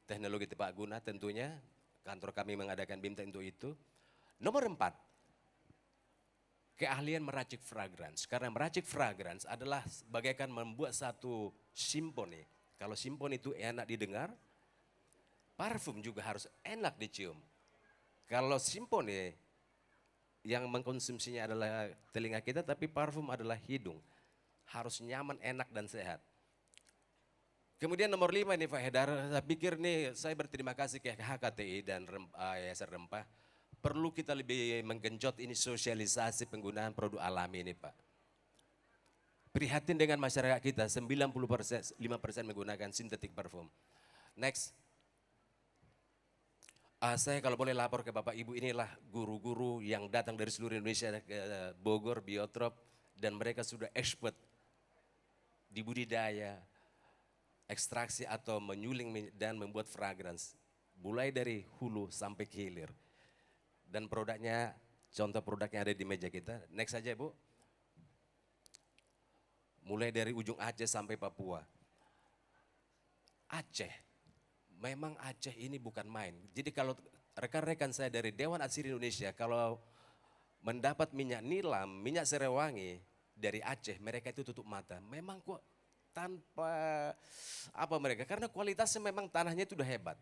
teknologi tepat guna tentunya, kantor kami mengadakan BIMTEK untuk itu. Nomor 4, keahlian meracik fragrance. Karena meracik fragrance adalah bagaikan membuat satu simfoni. Kalau simfoni itu enak didengar, parfum juga harus enak dicium. Kalau simfoni yang mengkonsumsinya adalah telinga kita, tapi parfum adalah hidung. Harus nyaman, enak, dan sehat. Kemudian nomor 5 nih Pak Hedar, saya pikir nih saya berterima kasih ke HKTI dan Yayasan Rempah. Perlu kita lebih menggenjot ini sosialisasi penggunaan produk alami ini Pak. prihatin dengan masyarakat kita, 90%, 5% menggunakan synthetic parfum. Next. Saya kalau boleh lapor ke Bapak Ibu, inilah guru-guru yang datang dari seluruh Indonesia ke Bogor, Biotrop, dan mereka sudah expert di budidaya, ekstraksi atau menyuling dan membuat fragrance. Mulai dari hulu sampai ke hilir. Dan produknya, contoh produknya ada di meja kita. Next saja Bu. Mulai dari ujung Aceh sampai Papua. Aceh, memang Aceh ini bukan main. Jadi kalau rekan-rekan saya dari Dewan Atsiri Indonesia, kalau mendapat minyak nilam, minyak serewangi dari Aceh, mereka itu tutup mata. Memang kok tanpa apa mereka, karena kualitasnya memang tanahnya itu udah hebat.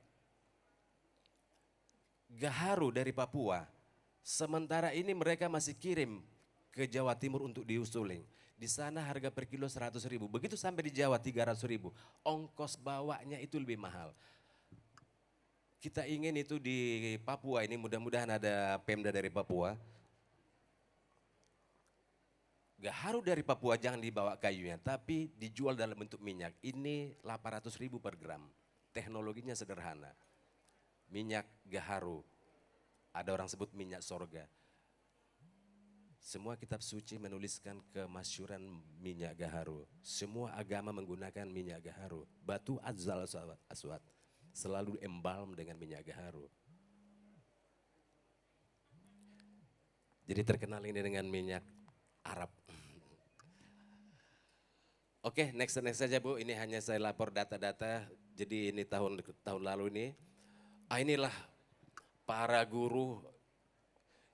Gaharu dari Papua, sementara ini mereka masih kirim ke Jawa Timur untuk diusuling. Di sana harga per kilo 100.000, begitu sampai di Jawa 300.000, ongkos bawanya itu lebih mahal. Kita ingin itu di Papua ini, mudah-mudahan ada Pemda dari Papua. Gaharu dari Papua jangan dibawa kayunya, tapi dijual dalam bentuk minyak. Ini 800.000 per gram, teknologinya sederhana. Minyak gaharu, ada orang sebut minyak sorga. Semua kitab suci menuliskan kemasyhuran minyak gaharu. Semua agama menggunakan minyak gaharu. Batu adzal aswad selalu embalm dengan minyak gaharu. Jadi terkenal ini dengan minyak Arab. Oke, next saja Bu. Ini hanya saya lapor data-data. Jadi ini tahun lalu ini. Inilah para guru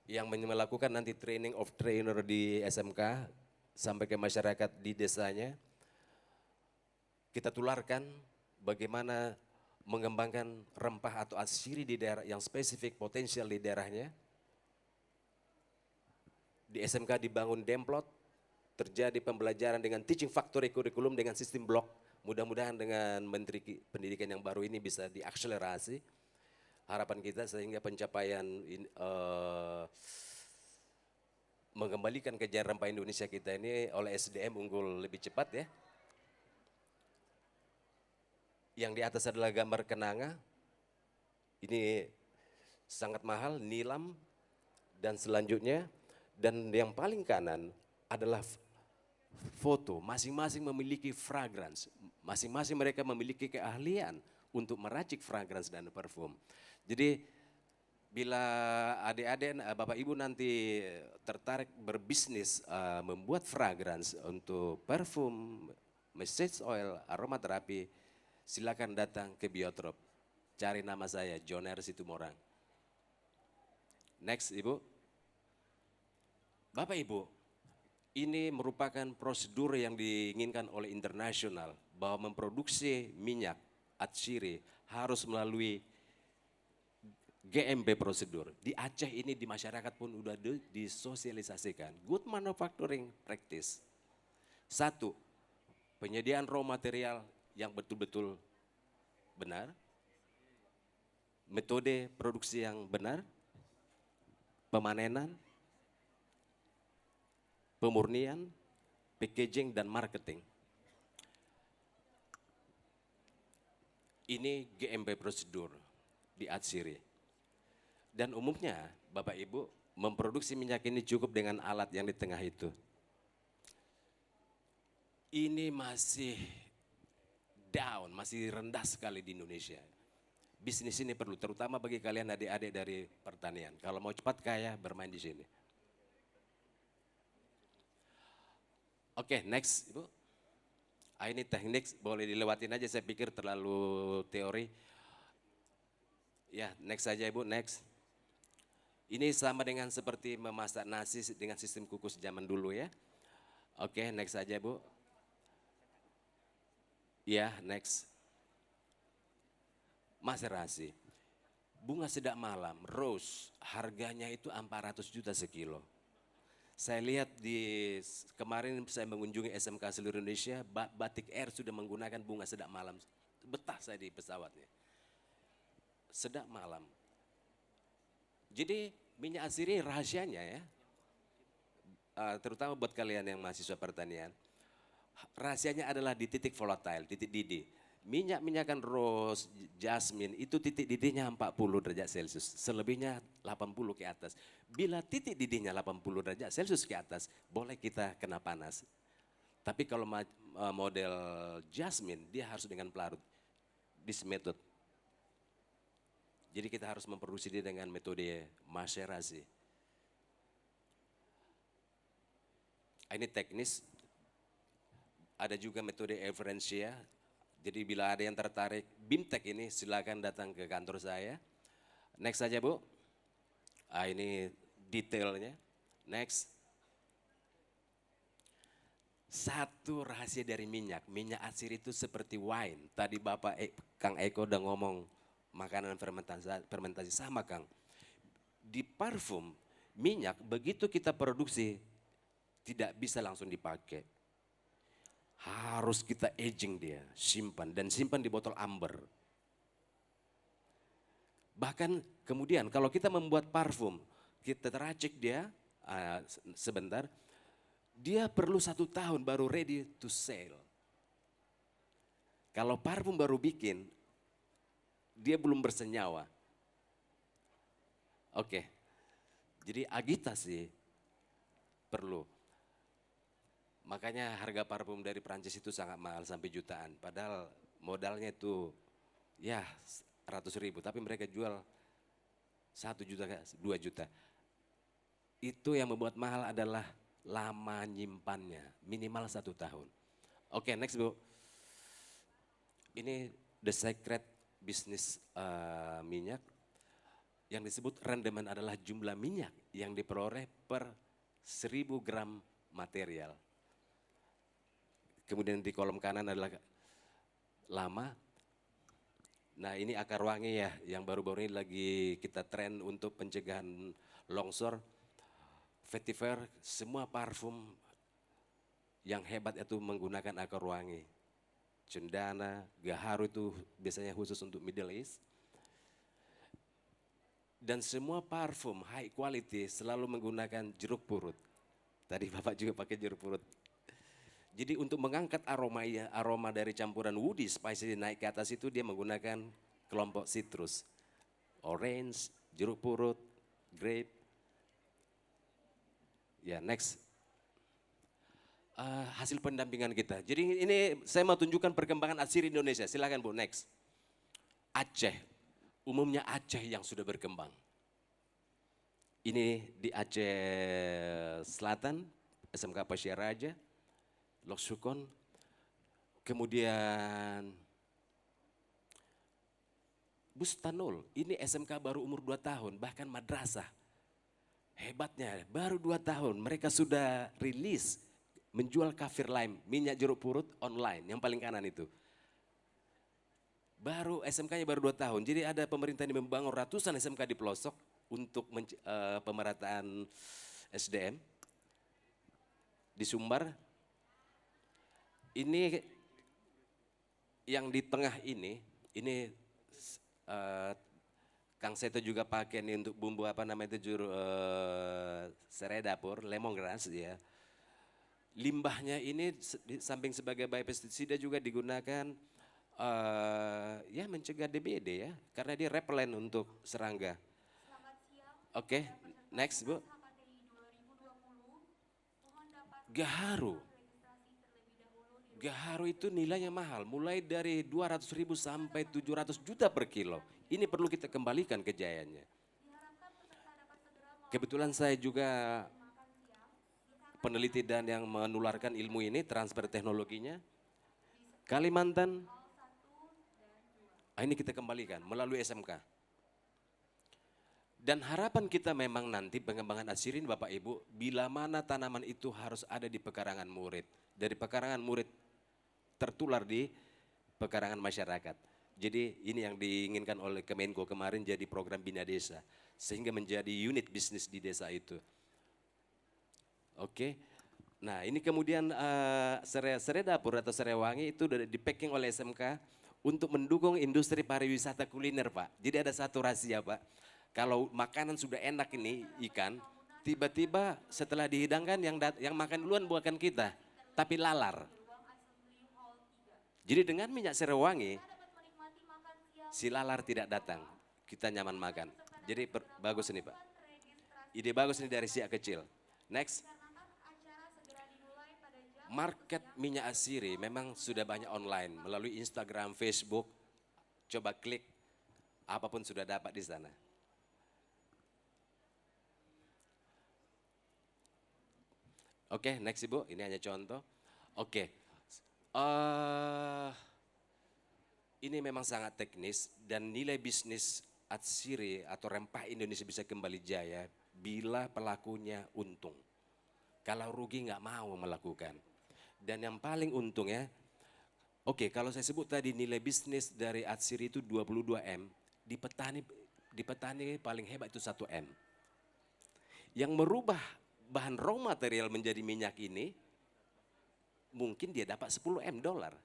yang melakukan nanti training of trainer di SMK sampai ke masyarakat di desanya. Kita tularkan bagaimana mengembangkan rempah atau atsiri di daerah yang spesifik potensial di daerahnya. Di SMK dibangun demplot, terjadi pembelajaran dengan teaching factory kurikulum dengan sistem blok. Mudah-mudahan dengan Menteri Pendidikan yang baru ini bisa diakselerasi. Harapan kita sehingga pencapaian mengembalikan kejayaan rempah Indonesia kita ini oleh SDM unggul lebih cepat ya. Yang di atas adalah gambar kenanga, ini sangat mahal, nilam, dan selanjutnya, dan yang paling kanan adalah foto, masing-masing memiliki fragrance, masing-masing mereka memiliki keahlian untuk meracik fragrance dan parfum. Jadi bila adik-adik, Bapak Ibu nanti tertarik berbisnis membuat fragrance untuk parfum, massage oil, aromaterapi, silakan datang ke Biotrop. Cari nama saya, Joner Situmorang. Next Ibu. Bapak Ibu, ini merupakan prosedur yang diinginkan oleh internasional bahwa memproduksi minyak atsiri harus melalui GMP prosedur. Di Aceh ini di masyarakat pun sudah disosialisasikan. Good manufacturing practice. Satu, penyediaan raw material yang betul-betul benar. Metode produksi yang benar. Pemanenan. Pemurnian, packaging dan marketing. Ini GMP prosedur di atsiri. Dan umumnya Bapak Ibu memproduksi minyak ini cukup dengan alat yang di tengah itu. Ini masih down, masih rendah sekali di Indonesia. Bisnis ini perlu, terutama bagi kalian adik-adik dari pertanian. Kalau mau cepat kaya, bermain di sini. Oke, next Ibu. Ini teknik, boleh dilewatin aja, saya pikir terlalu teori. Ya, next saja Ibu, next. Ini sama dengan seperti memasak nasi dengan sistem kukus zaman dulu ya. Oke, next saja Bu. Ya, next. Maserasi. Bunga sedap malam, rose, harganya itu 400 juta sekilo. Saya lihat kemarin saya mengunjungi SMK seluruh Indonesia, Batik Air sudah menggunakan bunga sedap malam. Betah saya di pesawatnya. Sedap malam. Jadi minyak atsiri rahasianya ya, terutama buat kalian yang mahasiswa pertanian. Rahasianya adalah di titik volatile, titik didih. Minyak-minyakan rose, jasmine itu titik didihnya 40 derajat Celcius, selebihnya 80 ke atas. Bila titik didihnya 80 derajat Celcius ke atas, boleh kita kena panas. Tapi kalau model jasmine, dia harus dengan pelarut. This method. Jadi kita harus memproduksi dia dengan metode macerasi. Ini teknis. Ada juga metode Everensia. Jadi bila ada yang tertarik BIMTEK ini silakan datang ke kantor saya. Next saja Bu. Ini detailnya. Next. Satu rahasia dari minyak. Minyak asir itu seperti wine. Tadi Bapak Kang Eko udah ngomong makanan fermentasi sama Kang. Di parfum minyak begitu kita produksi tidak bisa langsung dipakai. Harus kita aging dia, simpan dan simpan di botol amber. Bahkan kemudian kalau kita membuat parfum, kita teracik dia sebentar, dia perlu 1 tahun baru ready to sell. Kalau parfum baru bikin, dia belum bersenyawa. Oke, jadi agitasi perlu. Makanya harga parfum dari Prancis itu sangat mahal sampai jutaan. Padahal modalnya itu ya 100.000 tapi mereka jual 1 juta, 2 juta. Itu yang membuat mahal adalah lama nyimpannya, minimal 1 tahun. Oke, next Bu. Ini the secret bisnis minyak. Yang disebut rendemen adalah jumlah minyak yang diperoleh per 1000 gram material. Kemudian di kolom kanan adalah lama. Nah ini akar wangi ya, yang baru-baru ini lagi kita tren untuk pencegahan longsor. Vetiver, semua parfum yang hebat itu menggunakan akar wangi. Cendana, gaharu itu biasanya khusus untuk Middle East. Dan semua parfum high quality selalu menggunakan jeruk purut. Tadi Bapak juga pakai jeruk purut. Jadi untuk mengangkat aroma dari campuran woody spicy naik ke atas itu dia menggunakan kelompok citrus. Orange, jeruk purut, grape. Ya next. Hasil pendampingan kita. Jadi ini saya mau tunjukkan perkembangan asir Indonesia. Silakan Bu, next. Aceh, umumnya Aceh yang sudah berkembang. Ini di Aceh Selatan, SMK Pasir Raja. Loksukon, kemudian Bustanul, ini SMK baru umur 2 tahun, bahkan madrasah. Hebatnya, baru 2 tahun mereka sudah rilis menjual kafir lime, minyak jeruk purut online, yang paling kanan itu. Baru SMK-nya baru 2 tahun, jadi ada pemerintah yang membangun ratusan SMK di pelosok untuk pemerataan SDM. Di Sumbar, ini yang di tengah ini Kang Seto juga pakai nih untuk bumbu apa namanya itu serai dapur, lemongrass ya. Limbahnya ini di samping sebagai biopestisida juga digunakan ya mencegah DBD ya, karena dia repelen untuk serangga. Oke, next Bu. Gaharu. Gaharu itu nilainya mahal, mulai dari 200.000 sampai 700 juta per kilo. Ini perlu kita kembalikan kejayaannya. Kebetulan saya juga peneliti dan yang menularkan ilmu ini, transfer teknologinya. Kalimantan, ini kita kembalikan melalui SMK. Dan harapan kita memang nanti pengembangan asirin Bapak Ibu, bila mana tanaman itu harus ada di pekarangan murid. Dari pekarangan murid tertular di pekarangan masyarakat. Jadi ini yang diinginkan oleh Kemenko kemarin jadi program Bina Desa. Sehingga menjadi unit bisnis di desa itu. Oke, nah ini kemudian serai dapur atau serai wangi itu sudah di packing oleh SMK untuk mendukung industri pariwisata kuliner Pak. Jadi ada satu rahasia Pak, kalau makanan sudah enak ini ikan, tiba-tiba setelah dihidangkan yang makan duluan bukan kita, tapi lalar. Jadi dengan minyak serewangi, si lalar tidak datang. Kita nyaman makan. Jadi bagus ini Pak. Ide bagus ini dari siak kecil. Next. Market minyak asiri memang sudah banyak online melalui Instagram, Facebook. Coba klik, apapun sudah dapat di sana. Oke, next Ibu, ini hanya contoh. Oke, ini memang sangat teknis dan nilai bisnis atsiri atau rempah Indonesia bisa kembali jaya bila pelakunya untung. Kalau rugi nggak mau melakukan. Dan yang paling untung ya, oke kalau saya sebut tadi nilai bisnis dari atsiri itu 22 M, di petani paling hebat itu 1 M. Yang merubah bahan raw material menjadi minyak ini, mungkin dia dapat 10 M dolar.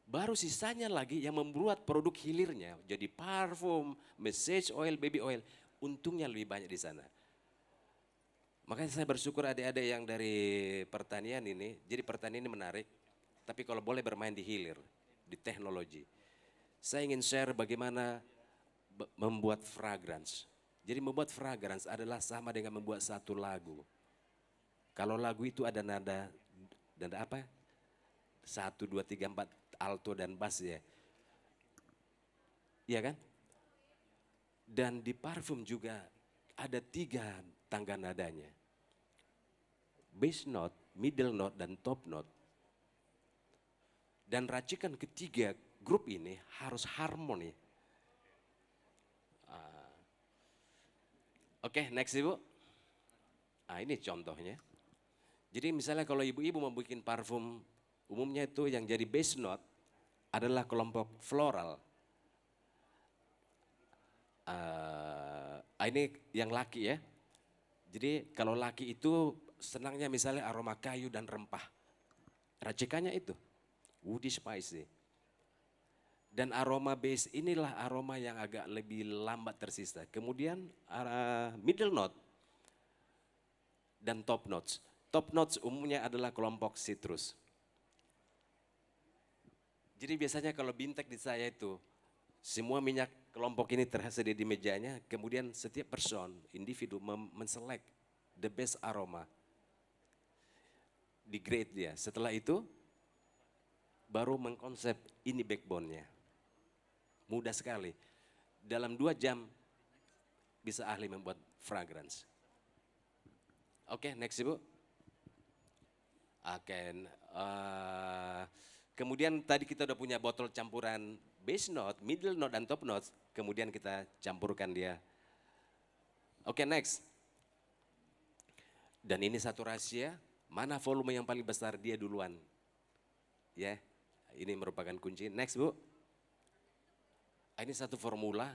Baru sisanya lagi yang membuat produk hilirnya, jadi parfum, massage oil, baby oil, untungnya lebih banyak di sana. Makanya saya bersyukur adik-adik yang dari pertanian ini, jadi pertanian ini menarik, tapi kalau boleh bermain di hilir, di teknologi. Saya ingin share bagaimana membuat fragrance. Jadi membuat fragrance adalah sama dengan membuat satu lagu. Kalau lagu itu ada nada apa? 1, 2, 3, 4, alto dan bass ya. Iya kan? Dan di parfum juga ada 3 tangga nadanya. Bass note, middle note, dan top note. Dan racikan ketiga grup ini harus harmoni. Oke, next Ibu. Ini contohnya. Jadi misalnya kalau ibu-ibu mau bikin parfum, umumnya itu yang jadi bass note adalah kelompok floral. Ini yang laki ya. Jadi kalau laki itu senangnya misalnya aroma kayu dan rempah. Racikannya itu woody spicy. Dan aroma base inilah aroma yang agak lebih lambat tersisa. Kemudian middle note dan top notes. Top notes umumnya adalah kelompok citrus. Jadi biasanya kalau bintek di saya itu, semua minyak kelompok ini tersedia di mejanya, kemudian setiap person, individu menselect the best aroma. Di grade dia. Setelah itu, baru mengkonsep ini backbone-nya. Mudah sekali. Dalam 2 jam bisa ahli membuat fragrance. Oke, next Ibu. Kemudian tadi kita udah punya botol campuran base note, middle note, dan top notes. Kemudian kita campurkan dia. Oke, next. Dan ini satu rahasia, mana volume yang paling besar dia duluan. Ya, ini merupakan kunci. Next Bu. Ini satu formula.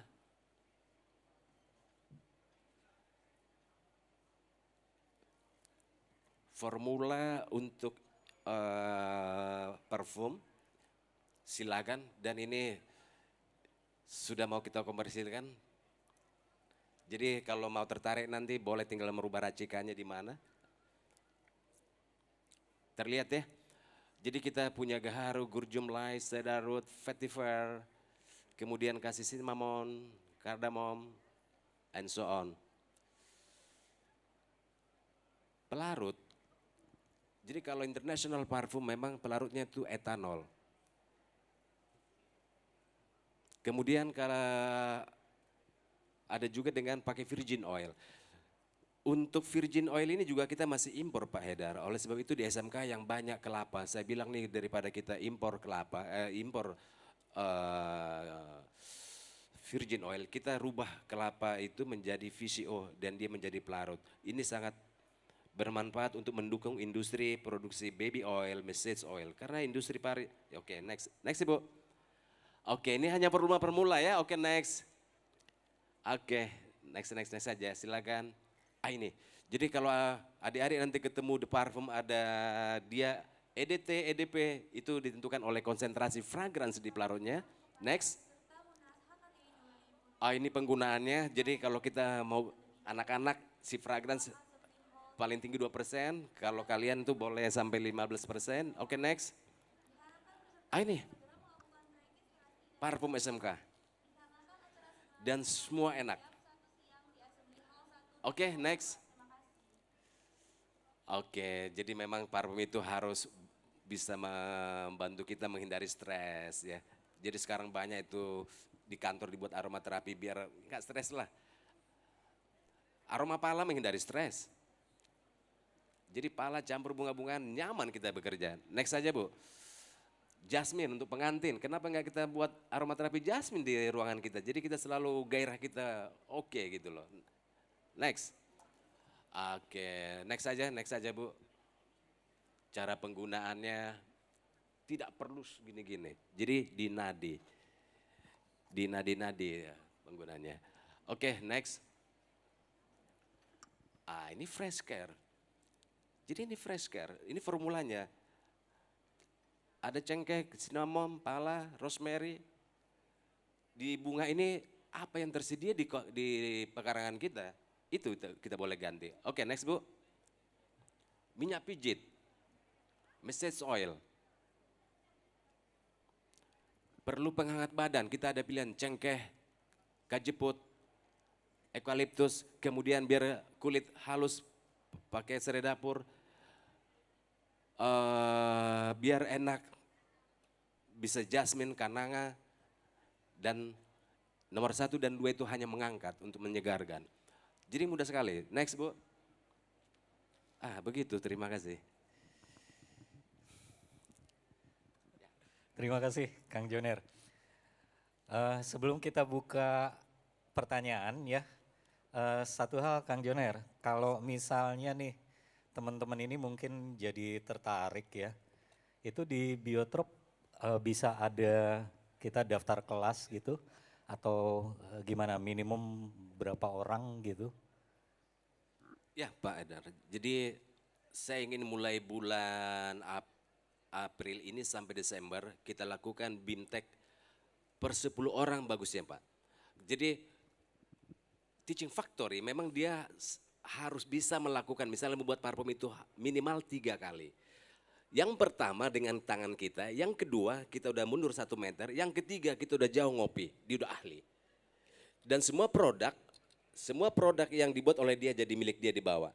Formula untuk parfum, silakan. Dan ini sudah mau kita komersilkan. Jadi kalau mau tertarik nanti boleh tinggal merubah racikannya di mana. Terlihat ya. Jadi kita punya gaharu, gurjum lye, cedarwood, vetiver, kemudian kasih cinnamon, cardamom, and so on. Pelarut. Jadi kalau international parfum memang pelarutnya itu etanol. Kemudian kalau ada juga dengan pakai virgin oil. Untuk virgin oil ini juga kita masih impor Pak Haidar. Oleh sebab itu di SMK yang banyak kelapa. Saya bilang nih daripada kita impor kelapa, virgin oil, kita rubah kelapa itu menjadi VCO dan dia menjadi pelarut. Ini sangat bermanfaat untuk mendukung industri produksi baby oil, massage oil. Karena industri Oke, next Ibu. Oke, ini hanya permula ya. Oke, next. Oke, next saja. Silakan. Ini. Jadi kalau adik-adik nanti ketemu di parfum ada dia EDT, EDP itu ditentukan oleh konsentrasi fragrance di pelarutnya. Next. Ini penggunaannya. Jadi kalau kita mau anak-anak si fragrance paling tinggi 2%, kalau kalian tuh boleh sampai 15%. Oke, next. ini parfum SMK dan semua enak. Oke, next. Oke, jadi memang parfum itu harus bisa membantu kita menghindari stres ya. Jadi sekarang banyak itu di kantor dibuat aromaterapi biar nggak stres lah. Aroma pala menghindari stres. Jadi pala campur bunga-bungaan nyaman kita bekerja. Next saja Bu. Jasmine untuk pengantin. Kenapa nggak kita buat aromaterapi jasmine di ruangan kita? Jadi kita selalu gairah kita oke gitu loh. Next. Oke, next saja Bu. Cara penggunaannya tidak perlu gini-gini. Jadi di nadi ya penggunaannya. Oke, next. Ini fresh care. Jadi ini fresh care, ini formulanya. Ada cengkeh, cinnamon, pala, rosemary. Di bunga ini apa yang tersedia di pekarangan kita, itu kita boleh ganti. Oke, next Bu. Minyak pijit, massage oil. Perlu penghangat badan, kita ada pilihan cengkeh, kajeput, eukaliptus, kemudian biar kulit halus pakai serai dapur, biar enak, bisa jasmine, kananga, dan nomor 1 dan 2 itu hanya mengangkat untuk menyegarkan. Jadi mudah sekali. Next Bu. Begitu, terima kasih. Terima kasih Kang Joner. Sebelum kita buka pertanyaan ya, satu hal Kang Joner, kalau misalnya nih teman-teman ini mungkin jadi tertarik ya, itu di Biotrop bisa ada kita daftar kelas gitu atau gimana, minimum berapa orang gitu? Ya Pak Edar, jadi saya ingin mulai bulan April ini sampai Desember kita lakukan BIMTEK per 10 orang bagusnya Pak. Jadi teaching factory memang dia harus bisa melakukan, misalnya membuat parfum itu minimal 3 kali. Yang pertama dengan tangan kita, yang kedua kita udah mundur 1 meter, yang ketiga kita udah jauh ngopi, dia udah ahli. Dan semua produk yang dibuat oleh dia jadi milik dia dibawa.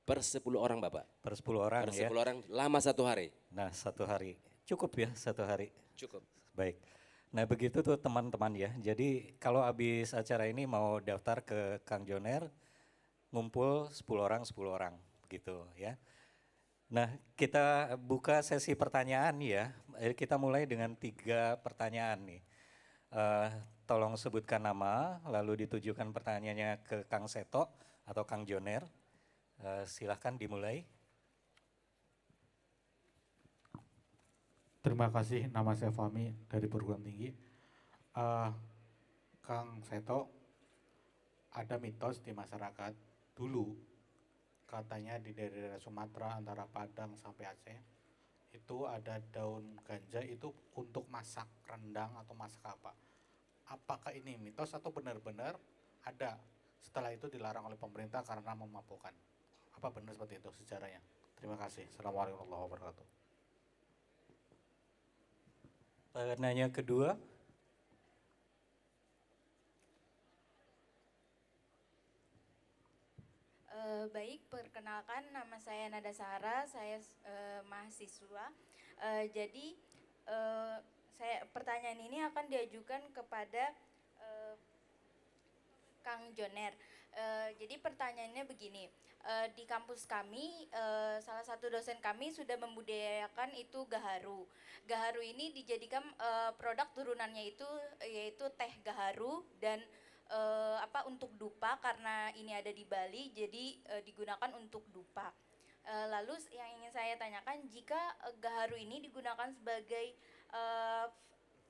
Per 10 orang Bapak. Per 10 orang Per ya? 10 orang lama 1 hari. Nah 1 hari, cukup ya 1 hari? Cukup. Baik. Nah begitu tuh teman-teman ya, jadi kalau habis acara ini mau daftar ke Kang Joner, ngumpul 10 orang gitu ya. Nah kita buka sesi pertanyaan ya, kita mulai dengan 3 pertanyaan nih. Tolong sebutkan nama, lalu ditujukan pertanyaannya ke Kang Seto atau Kang Joner. Silahkan dimulai. Terima kasih, nama saya Fahmi dari perguruan tinggi. Kang Seto, ada mitos di masyarakat dulu, katanya di daerah Sumatera antara Padang sampai Aceh, itu ada daun ganja itu untuk masak rendang atau masak apa. Apakah ini mitos atau benar-benar ada, setelah itu dilarang oleh pemerintah karena memabukkan? Apa benar seperti itu sejarahnya? Terima kasih. Assalamualaikum warahmatullahi wabarakatuh. Pertanyaan kedua. Baik, perkenalkan nama saya Nada Sahara, saya mahasiswa. Jadi pertanyaan ini akan diajukan kepada Kang Joner. Jadi pertanyaannya begini, di kampus kami salah satu dosen kami sudah membudidayakan itu gaharu. Gaharu ini dijadikan produk turunannya itu yaitu teh gaharu dan untuk dupa, karena ini ada di Bali jadi digunakan untuk dupa. Lalu yang ingin saya tanyakan, jika gaharu ini digunakan sebagai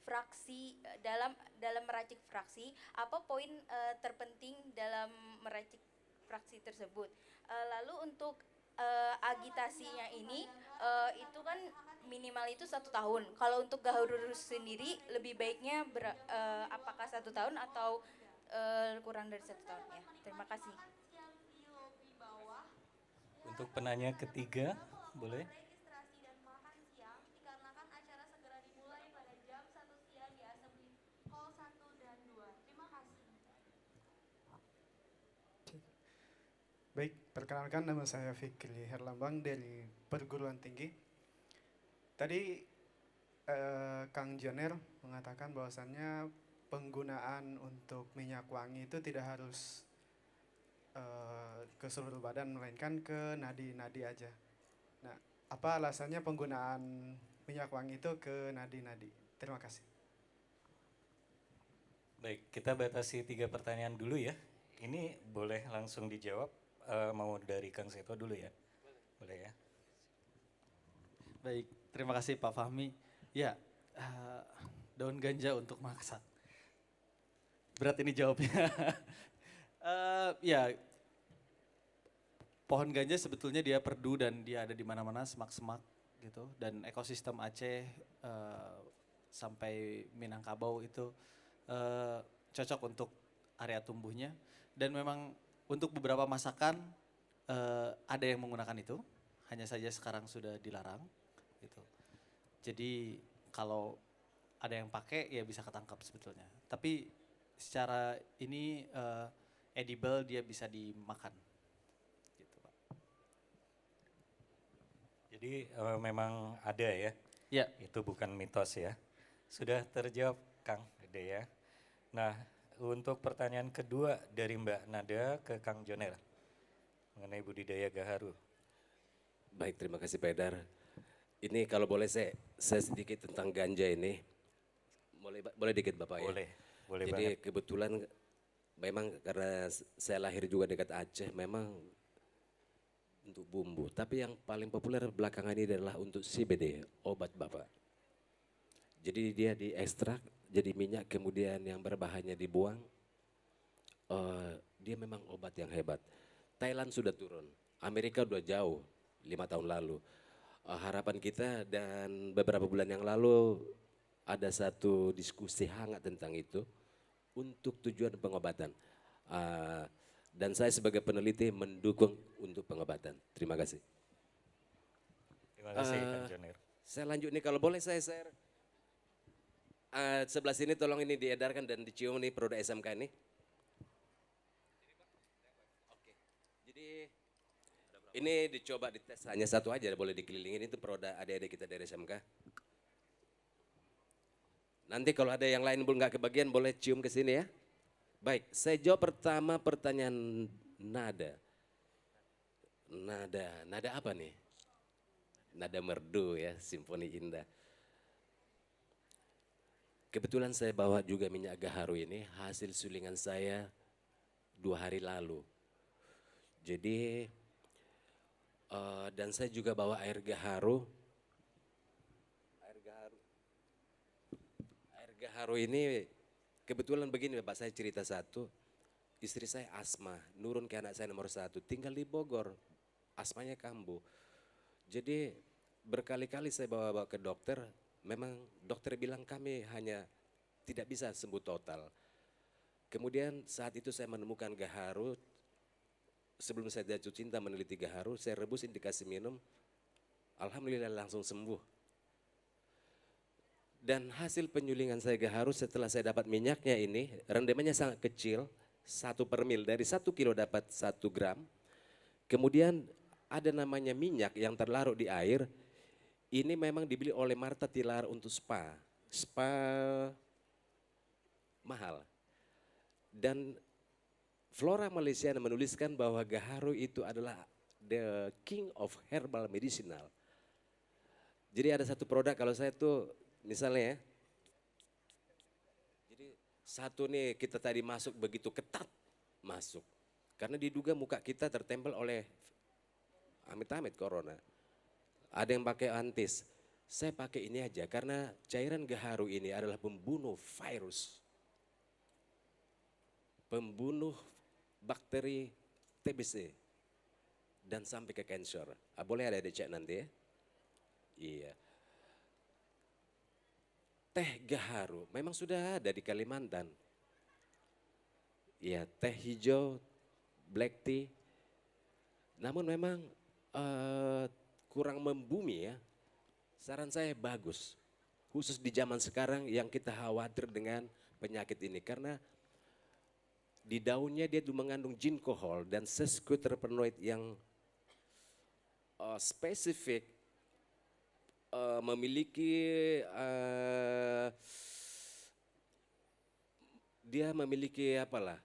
fraksi dalam meracik fraksi, apa poin terpenting dalam meracik fraksi tersebut? Lalu untuk agitasinya ini itu kan minimal itu 1 tahun. Kalau untuk gaharu sendiri lebih baiknya apakah 1 tahun atau kurang dari 1 tahun ya? Terima kasih. Untuk penanya ketiga, boleh? Baik, perkenalkan nama saya Fikri Herlambang dari perguruan tinggi. Tadi Kang Joner mengatakan bahwasannya penggunaan untuk minyak wangi itu tidak harus ke seluruh badan, melainkan ke nadi-nadi aja. Nah, apa alasannya penggunaan minyak wangi itu ke nadi-nadi? Terima kasih. Baik, kita batasi 3 pertanyaan dulu ya. Ini boleh langsung dijawab, mau dari Kang Seto dulu ya? Boleh ya? Baik, terima kasih Pak Fahmi. Ya, daun ganja untuk masak. Berat ini jawabnya. Ya, pohon ganja sebetulnya dia perdu dan dia ada di mana-mana, semak-semak gitu. Dan ekosistem Aceh sampai Minangkabau itu cocok untuk area tumbuhnya. Dan memang untuk beberapa masakan ada yang menggunakan itu, hanya saja sekarang sudah dilarang gitu. Jadi kalau ada yang pakai ya bisa ketangkap sebetulnya. Tapi secara ini edible, dia bisa dimakan. Gitu, Pak. Jadi memang ada ya? Ya. Itu bukan mitos ya? Sudah terjawab Kang Dede ya? Nah, untuk pertanyaan kedua dari Mbak Nada ke Kang Joner mengenai budidaya gaharu. Baik, terima kasih Pak Edar. Ini kalau boleh saya sedikit tentang ganja ini. Boleh dikit Bapak ya? Boleh Jadi banget. kebetulan memang karena saya lahir juga dekat Aceh, memang untuk bumbu. Tapi yang paling populer belakangan ini adalah untuk CBD, obat Bapak. Jadi dia diekstrak jadi minyak, kemudian yang berbahayanya dibuang. Dia memang obat yang hebat. Thailand sudah turun, Amerika udah jauh 5 tahun lalu. Harapan kita dan beberapa bulan yang lalu ada satu diskusi hangat tentang itu untuk tujuan pengobatan. Dan saya sebagai peneliti mendukung untuk pengobatan. Terima kasih. Terima kasih Kang Joner. Saya lanjut nih kalau boleh saya share. Sebelah sini tolong ini diedarkan dan dicium nih produk SMK ini. Oke. Jadi ini dicoba dites hanya satu aja boleh dikelilingin, itu produk adik-adik kita dari SMK. Nanti kalau ada yang lain belum nggak kebagian boleh cium ke sini ya. Baik, saya jawab pertama pertanyaan nada. Nada apa nih? Nada merdu ya, simfoni indah. Kebetulan saya bawa juga minyak gaharu ini, hasil sulingan saya 2 hari lalu. Jadi, dan saya juga bawa air gaharu. Air gaharu ini kebetulan begini Bapak, saya cerita satu. Istri saya asma, nurun ke anak saya nomor 1, tinggal di Bogor, asmanya kambuh. Jadi berkali-kali saya bawa ke dokter, memang dokter bilang kami hanya tidak bisa sembuh total. Kemudian saat itu saya menemukan gaharu, sebelum saya jatuh cinta meneliti gaharu, saya rebusin dikasih minum, alhamdulillah langsung sembuh. Dan hasil penyulingan saya gaharu setelah saya dapat minyaknya ini, rendemennya sangat kecil, 1/ml, dari 1 kilo dapat 1 gram. Kemudian ada namanya minyak yang terlarut di air, ini memang dibeli oleh Marta Tilar untuk spa mahal. Dan Flora Malaysia menuliskan bahwa gaharu itu adalah the king of herbal medicinal. Jadi ada satu produk kalau saya tuh misalnya ya, jadi satu nih kita tadi masuk begitu ketat masuk. Karena diduga muka kita tertempel oleh amit-amit corona. Ada yang pakai antis, saya pakai ini aja karena cairan gaharu ini adalah pembunuh virus. Pembunuh bakteri TBC dan sampai ke cancer. Boleh ada dicek nanti ya? Iya. Teh gaharu memang sudah ada di Kalimantan. Iya, teh hijau, black tea. Namun memang kurang membumi ya. Saran saya bagus. Khusus di zaman sekarang yang kita khawatir dengan penyakit ini. Karena Di daunnya dia mengandung ginkohol dan sesquiterpenoid yang spesifik, memiliki dia memiliki apalah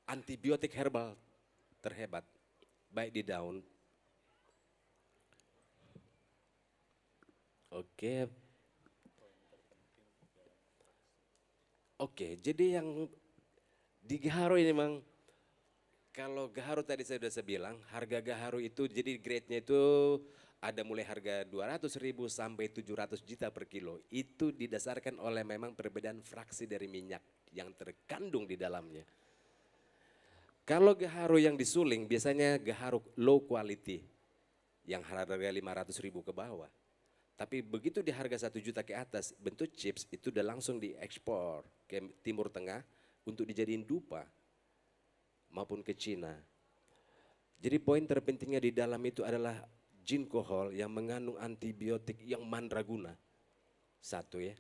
antibiotik herbal terhebat baik di daun. Oke. Oke, jadi yang di gaharu ini memang, kalau gaharu tadi saya sudah bilang, harga gaharu itu jadi grade-nya itu ada mulai harga 200.000 sampai 700 juta per kilo. Itu didasarkan oleh memang perbedaan fraksi dari minyak yang terkandung di dalamnya. Kalau gaharu yang disuling biasanya gaharu low quality yang harga 500.000 ke bawah. Tapi begitu di harga 1 juta ke atas bentuk chips itu udah langsung diekspor ke Timur Tengah untuk dijadiin dupa maupun ke Cina. Jadi poin terpentingnya di dalam itu adalah ginkohol yang mengandung antibiotik yang mandraguna. Satu ya.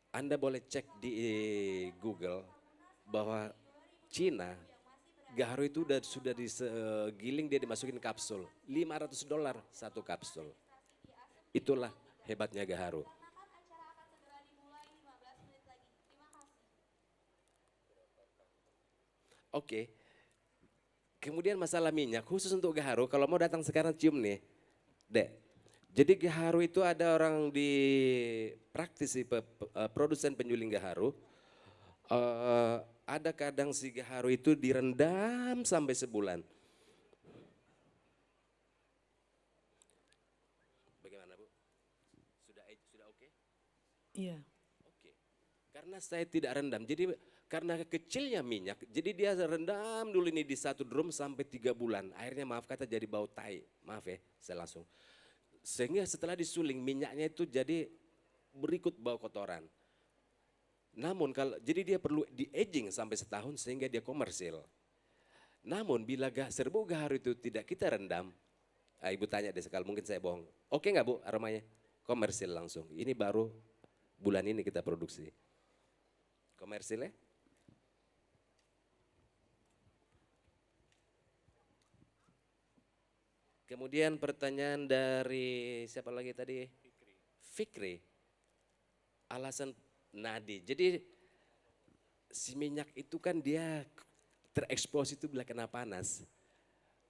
Anda boleh cek di Google bahwa Cina gaharu itu sudah digiling, dia dimasukin kapsul. $500 satu kapsul. Itulah hebatnya gaharu. Oke. Kemudian masalah minyak, khusus untuk gaharu, kalau mau datang sekarang cium nih. Dek. Jadi gaharu itu ada orang di praktisi produsen penyuling gaharu. Ada kadang si gaharu itu direndam sampai sebulan. Bagaimana Bu? Sudah oke? Iya. Oke. Karena saya tidak rendam, jadi karena kecilnya minyak, jadi dia rendam dulu ini di satu drum sampai 3 bulan. Akhirnya maaf kata jadi bau tai, maaf ya saya langsung. Sehingga setelah disuling minyaknya itu jadi berikut bau kotoran. Namun jadi dia perlu di aging sampai setahun sehingga dia komersil. Namun bila serbuk gaharu itu tidak kita rendam, Ibu tanya deh sekali, mungkin saya bohong. Oke nggak Bu aromanya? Komersil langsung. Ini baru bulan ini kita produksi. Komersil ya? Kemudian pertanyaan dari siapa lagi tadi? Fikri. Alasan nadi. Jadi si minyak itu kan dia terekspos itu bila kena panas.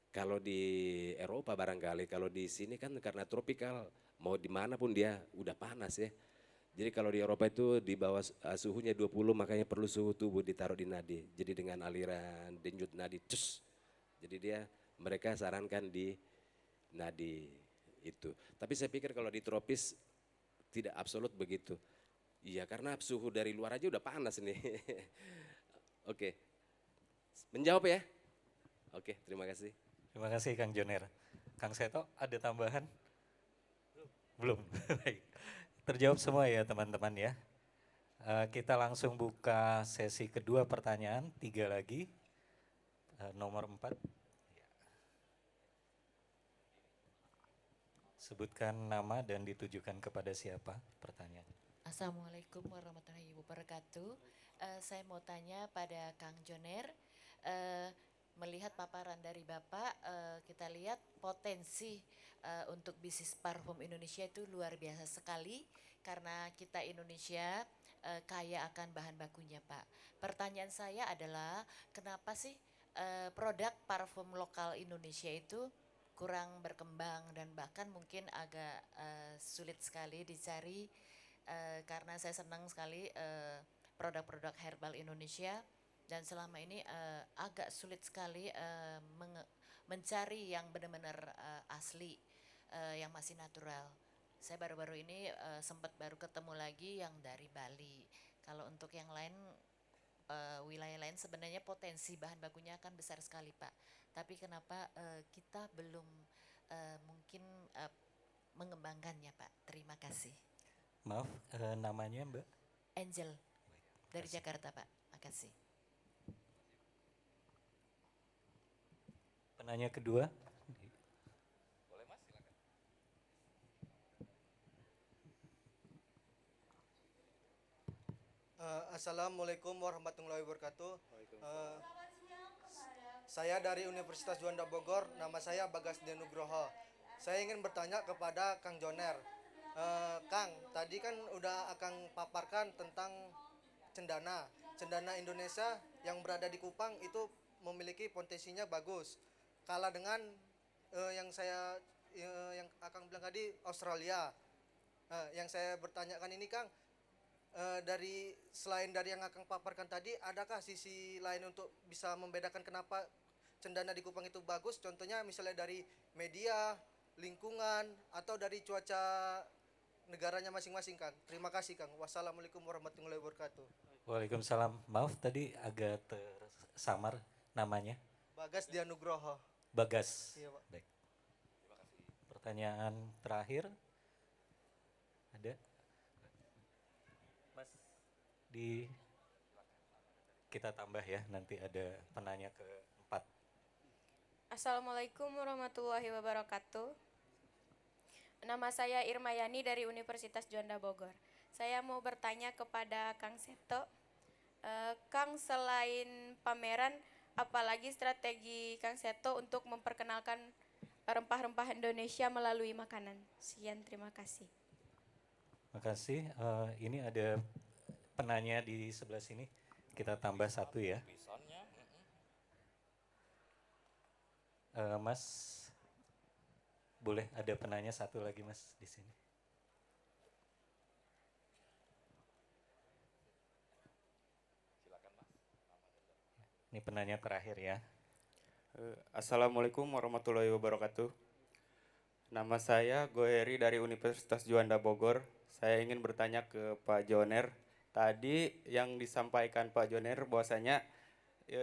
Kalau di Eropa barangkali, kalau di sini kan karena tropikal, mau dimanapun dia udah panas ya. Jadi kalau di Eropa itu di bawah suhunya 20 makanya perlu suhu tubuh ditaruh di nadi. Jadi dengan aliran denyut nadi, cus. Jadi mereka sarankan di nadi itu. Tapi saya pikir kalau di tropis tidak absolut begitu. Iya karena suhu dari luar aja udah panas nih. Oke, menjawab ya? Oke, terima kasih. Terima kasih Kang Joner. Kang Seto ada tambahan? Belum. Baik. Terjawab semua ya teman-teman ya. Kita langsung buka sesi kedua pertanyaan, 3 lagi. Nomor 4. Sebutkan nama dan ditujukan kepada siapa pertanyaan. Assalamualaikum warahmatullahi wabarakatuh. Saya mau tanya pada Kang Joner, melihat paparan dari Bapak, kita lihat potensi untuk bisnis parfum Indonesia itu luar biasa sekali karena kita Indonesia kaya akan bahan bakunya Pak. Pertanyaan saya adalah kenapa sih produk parfum lokal Indonesia itu kurang berkembang dan bahkan mungkin agak sulit sekali dicari. Karena saya senang sekali produk-produk herbal Indonesia dan selama ini agak sulit sekali mencari yang benar-benar asli, yang masih natural. Saya baru-baru ini sempat baru ketemu lagi yang dari Bali. Kalau untuk yang lain, wilayah lain sebenarnya potensi bahan bakunya akan besar sekali Pak. Tapi kenapa kita belum mungkin mengembangkannya Pak? Terima kasih. Maaf, namanya Mbak? Angel dari Jakarta Pak, makasih. Penanya kedua. Boleh Mas, silakan. Assalamualaikum warahmatullahi wabarakatuh. Saya dari Universitas Juanda Bogor, nama saya Bagas Denugroho. Saya ingin bertanya kepada Kang Joner. Kang, tadi kan udah Akang paparkan tentang cendana. Cendana Indonesia yang berada di Kupang itu memiliki potensinya bagus. Kalah dengan yang Akang bilang tadi Australia. Yang saya bertanyakan ini Kang, selain dari yang Akang paparkan tadi, adakah sisi lain untuk bisa membedakan kenapa cendana di Kupang itu bagus? Contohnya misalnya dari media, lingkungan, atau dari cuaca negaranya masing-masing Kang. Terima kasih Kang. Wassalamualaikum warahmatullahi wabarakatuh. Waalaikumsalam. Maaf tadi agak tersamar namanya. Bagas Dianugroho. Bagas. Iya Pak. Baik. Pertanyaan terakhir ada? Mas, kita tambah ya, nanti ada penanya keempat. Assalamualaikum warahmatullahi wabarakatuh. Nama saya Irmayani dari Universitas Juanda Bogor. Saya mau bertanya kepada Kang Seto. Kang, selain pameran, apalagi strategi Kang Seto untuk memperkenalkan rempah-rempah Indonesia melalui makanan? Sekian, terima kasih. Makasih. Ini ada penanya di sebelah sini. Kita tambah satu ya. Mas, boleh ada penanya satu lagi Mas di sini. Ini penanya terakhir ya. Assalamualaikum warahmatullahi wabarakatuh. Nama saya Goheri dari Universitas Juanda Bogor. Saya ingin bertanya ke Pak Joner. Tadi yang disampaikan Pak Joner bahwasanya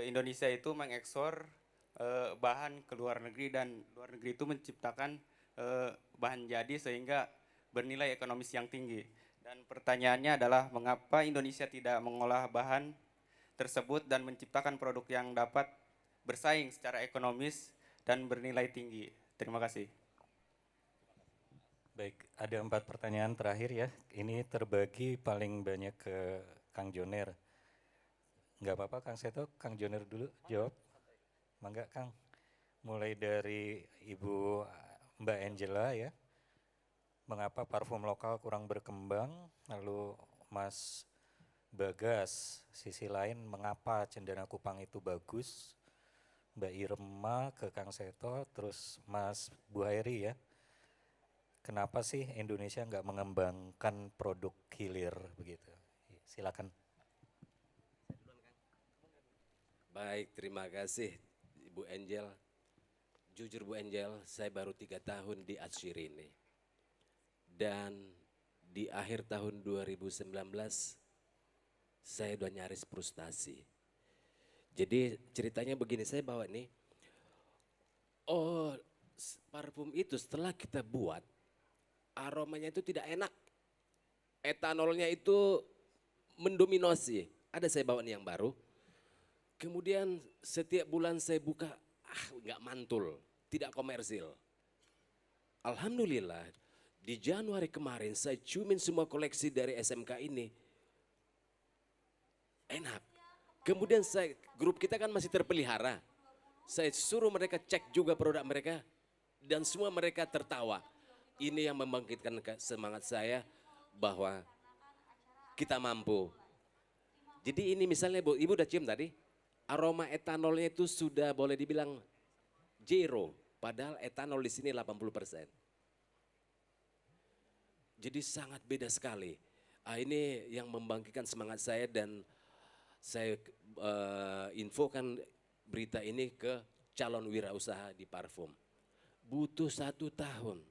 Indonesia itu mengekspor bahan ke luar negeri dan luar negeri itu menciptakan bahan jadi sehingga bernilai ekonomis yang tinggi. Dan pertanyaannya adalah mengapa Indonesia tidak mengolah bahan tersebut dan menciptakan produk yang dapat bersaing secara ekonomis dan bernilai tinggi. Terima kasih. Baik, ada 4 pertanyaan terakhir ya. Ini terbagi paling banyak ke Kang Joner. Enggak apa-apa Kang Seto, Kang Joner dulu jawab. Mangga Kang. Mulai dari Ibu Mbak Angela ya. Mengapa parfum lokal kurang berkembang? Lalu Mas Bagas, sisi lain mengapa cendana Kupang itu bagus? Mbak Irma ke Kang Seto, terus Mas Buhairi ya. Kenapa sih Indonesia nggak mengembangkan produk hilir begitu? Silakan. Baik, terima kasih Ibu Angel. Jujur Bu Angel, saya baru 3 tahun di Adsir ini. Dan di akhir tahun 2019, saya udah nyaris frustasi. Jadi ceritanya begini, saya bawa nih, parfum itu setelah kita buat, aromanya itu tidak enak. Etanolnya itu mendominasi. Ada saya bawa nih yang baru. Kemudian setiap bulan saya buka, nggak mantul, tidak komersil. Alhamdulillah di Januari kemarin saya ciumin semua koleksi dari SMK ini. Enak. Kemudian grup kita kan masih terpelihara. Saya suruh mereka cek juga produk mereka dan semua mereka tertawa. Ini yang membangkitkan semangat saya bahwa kita mampu. Jadi ini misalnya Bu, Ibu udah cium tadi, aroma etanolnya itu sudah boleh dibilang zero, padahal etanol di sini 80%. Jadi sangat beda sekali. Ini yang membangkitkan semangat saya dan saya infokan berita ini ke calon wirausaha di parfum. Butuh 1 tahun.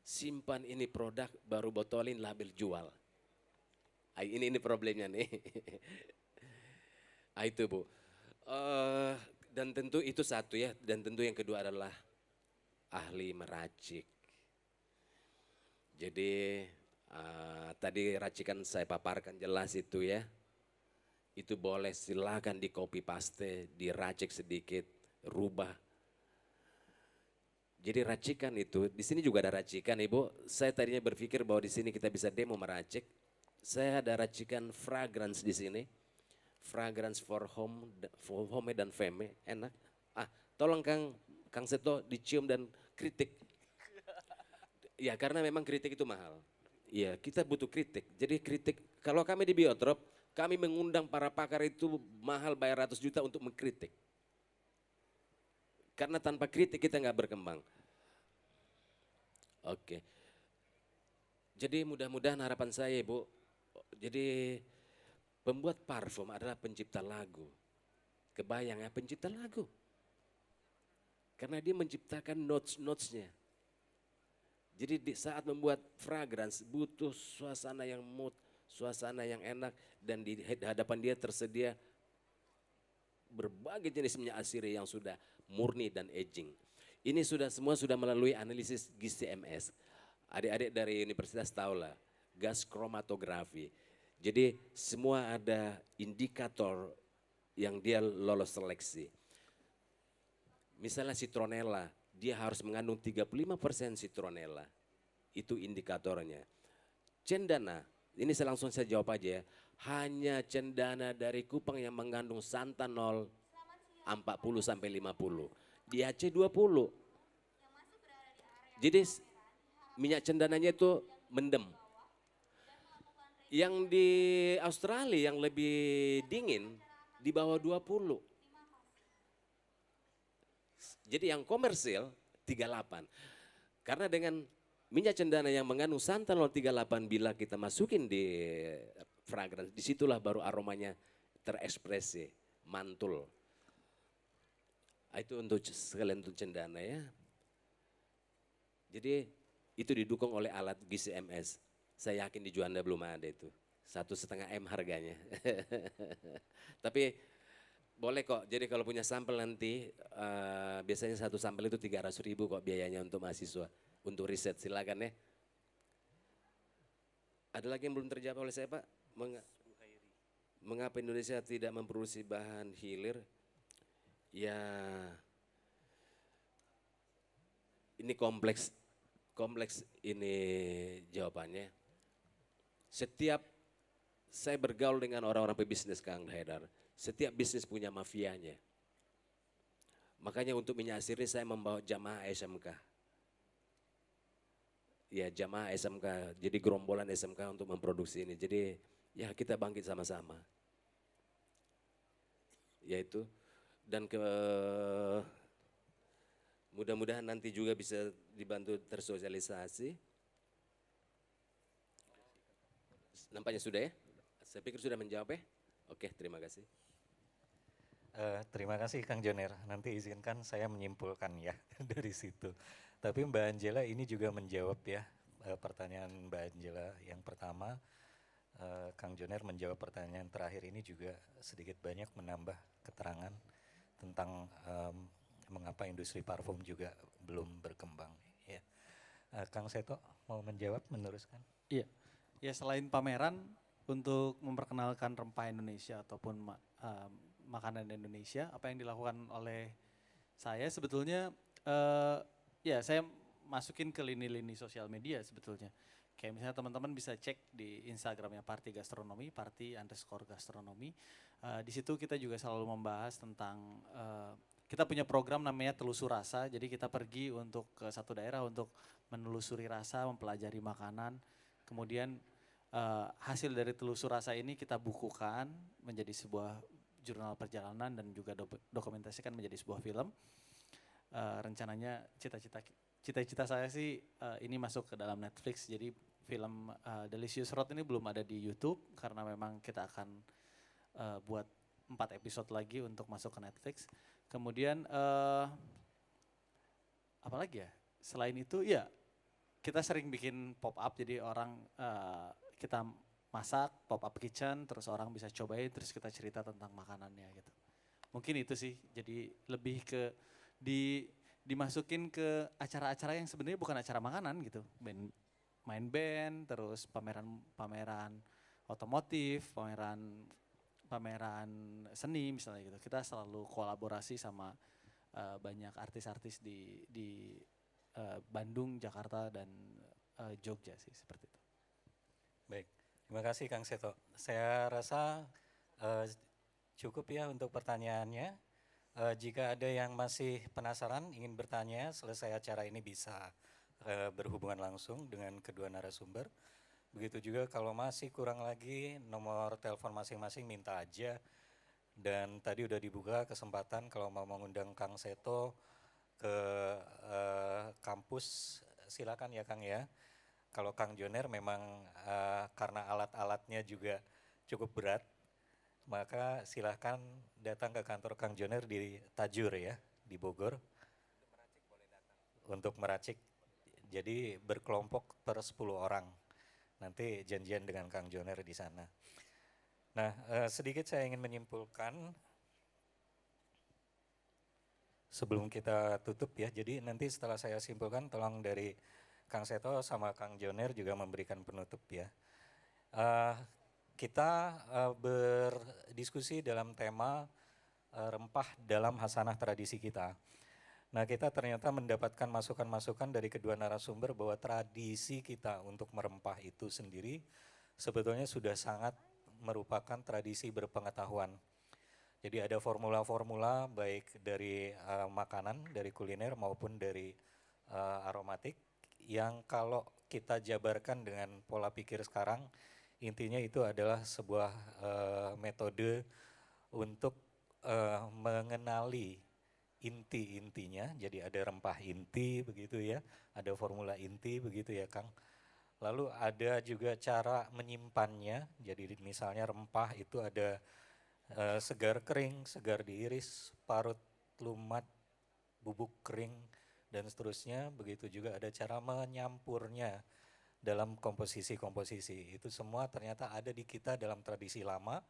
Simpan ini produk, baru botolin, label jual. Ini problemnya nih. Itu Bu. Dan tentu itu satu ya, dan tentu yang kedua adalah ahli meracik. Jadi tadi racikan saya paparkan jelas itu ya. Itu boleh silakan di copy paste, diracik sedikit, rubah. Jadi racikan itu, di sini juga ada racikan Ibu. Saya tadinya berpikir bahwa di sini kita bisa demo meracik. saya ada racikan fragrance di sini. Fragrance for home dan feme, enak. Tolong Kang Seto dicium dan kritik. Ya karena memang kritik itu mahal. Ya kita butuh kritik. Jadi kritik, kalau kami di Biotrop, kami mengundang para pakar itu mahal bayar ratus juta untuk mengkritik. Karena tanpa kritik kita nggak berkembang. Oke. Jadi mudah-mudahan harapan saya Ibu, jadi pembuat parfum adalah pencipta lagu. Kebayang ya, pencipta lagu. Karena dia menciptakan notes-notesnya. Jadi di saat membuat fragrance butuh suasana yang mood, suasana yang enak, dan di hadapan dia tersedia berbagai jenis minyak asiri yang sudah murni dan aging. Ini semua sudah melalui analisis GCMS. Adik-adik dari universitas tahulah, gas kromatografi. Jadi semua ada indikator yang dia lolos seleksi. Misalnya citronella, dia harus mengandung 35% citronella. Itu indikatornya. Cendana, ini langsung saya jawab aja ya. Hanya cendana dari Kupang yang mengandung santanol 40-50. Di Aceh 20. Jadi minyak cendananya itu mendem. Yang di Australia yang lebih dingin di bawah 20. Jadi yang komersil 38. Karena dengan minyak cendana yang mengandung santanol 38 bila kita masukin di fragrance, disitulah baru aromanya terekspresi, mantul. Itu untuk sekalian untuk cendana ya. Jadi itu didukung oleh alat GCMS. Saya yakin di Juanda belum ada itu. 1,5 M harganya. Tapi boleh kok, jadi kalau punya sampel nanti, biasanya satu sampel itu 300.000 kok biayanya untuk mahasiswa. Untuk riset, silakan ya. Ada lagi yang belum terjawab oleh saya Pak? Mengapa Indonesia tidak memproduksi bahan hilir? Ya, ini kompleks ini jawabannya. Setiap saya bergaul dengan orang-orang pebisnis Kang Haidar, setiap bisnis punya mafianya. Makanya untuk minyak asir ini saya membawa jamaah SMK. Ya jamaah SMK, jadi gerombolan SMK untuk memproduksi ini. Jadi ya kita bangkit sama-sama. Yaitu, dan mudah-mudahan nanti juga bisa dibantu tersosialisasi. Nampaknya sudah ya? Saya pikir sudah menjawab ya? Oke, terima kasih. Terima kasih Kang Joner, nanti izinkan saya menyimpulkan ya dari situ. Tapi Mbak Angela ini juga menjawab ya pertanyaan Mbak Angela yang pertama. Kang Joner menjawab pertanyaan terakhir ini juga sedikit banyak menambah keterangan tentang mengapa industri parfum juga belum berkembang. Ya. Kang Seto mau menjawab, meneruskan? Iya, ya selain pameran untuk memperkenalkan rempah Indonesia ataupun makanan Indonesia, apa yang dilakukan oleh saya sebetulnya, ya saya masukin ke lini-lini sosial media sebetulnya. Kayak misalnya teman-teman bisa cek di Instagramnya Party Gastronomi, Party_gastronomi. Di situ kita juga selalu membahas tentang, kita punya program namanya Telusur Rasa, jadi kita pergi untuk ke satu daerah untuk menelusuri rasa, mempelajari makanan, kemudian hasil dari telusur rasa ini kita bukukan menjadi sebuah jurnal perjalanan dan juga dokumentasikan menjadi sebuah film. Rencananya cita-cita saya sih ini masuk ke dalam Netflix, jadi film Delicious Road ini belum ada di YouTube karena memang kita akan buat 4 episode lagi untuk masuk ke Netflix. Kemudian apa lagi ya? Selain itu ya kita sering bikin pop up, jadi orang kita masak pop up kitchen, terus orang bisa cobain, terus kita cerita tentang makanannya gitu. Mungkin itu sih, jadi lebih ke dimasukin ke acara-acara yang sebenarnya bukan acara makanan gitu, main band, terus pameran otomotif, pameran seni misalnya gitu. Kita selalu kolaborasi sama banyak artis-artis di Bandung, Jakarta, dan Jogja sih seperti itu. Baik, Terima kasih Kang Seto. Saya rasa eh, cukup ya untuk pertanyaannya. Jika ada yang masih penasaran ingin bertanya, selesai acara ini bisa berhubungan langsung dengan kedua narasumber. Begitu juga kalau masih kurang lagi, nomor telepon masing-masing minta aja. Dan tadi udah dibuka kesempatan kalau mau mengundang Kang Seto ke kampus, silakan ya Kang ya. Kalau Kang Joner memang karena alat-alatnya juga cukup berat, maka silahkan datang ke kantor Kang Joner di Tajur ya, di Bogor. Untuk meracik, jadi berkelompok per 10 orang. Nanti janjian dengan Kang Joner di sana. Nah, sedikit saya ingin menyimpulkan sebelum kita tutup ya. Jadi nanti setelah saya simpulkan, tolong dari Kang Seto sama Kang Joner juga memberikan penutup ya. Kita berdiskusi dalam tema rempah dalam hasanah tradisi kita. Nah, kita ternyata mendapatkan masukan-masukan dari kedua narasumber bahwa tradisi kita untuk merempah itu sendiri sebetulnya sudah sangat merupakan tradisi berpengetahuan. Jadi ada formula-formula baik dari makanan, dari kuliner maupun dari aromatik yang kalau kita jabarkan dengan pola pikir sekarang, intinya itu adalah sebuah metode untuk mengenali inti-intinya. Jadi ada rempah inti begitu ya, ada formula inti begitu ya Kang. Lalu ada juga cara menyimpannya, jadi misalnya rempah itu ada segar kering, segar diiris, parut, lumat, bubuk kering, dan seterusnya. Begitu juga ada cara menyampurnya dalam komposisi-komposisi. Itu semua ternyata ada di kita dalam tradisi lama.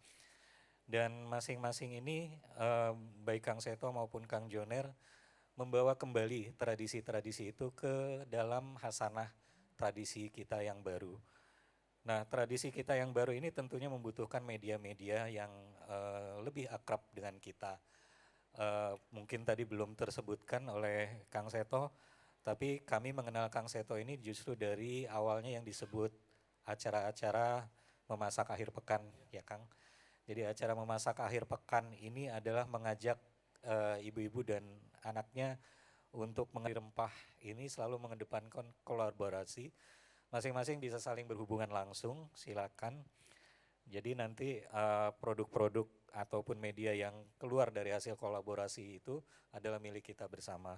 Dan masing-masing ini baik Kang Seto maupun Kang Joner membawa kembali tradisi-tradisi itu ke dalam hasanah tradisi kita yang baru. Nah, tradisi kita yang baru ini tentunya membutuhkan media-media yang lebih akrab dengan kita. Mungkin tadi belum tersebutkan oleh Kang Seto, tapi kami mengenal Kang Seto ini justru dari awalnya yang disebut acara-acara memasak akhir pekan, ya Kang. Jadi acara memasak akhir pekan ini adalah mengajak ibu-ibu dan anaknya untuk mengenai rempah ini selalu mengedepankan kolaborasi. Masing-masing bisa saling berhubungan langsung, silakan. Jadi nanti produk-produk ataupun media yang keluar dari hasil kolaborasi itu adalah milik kita bersama.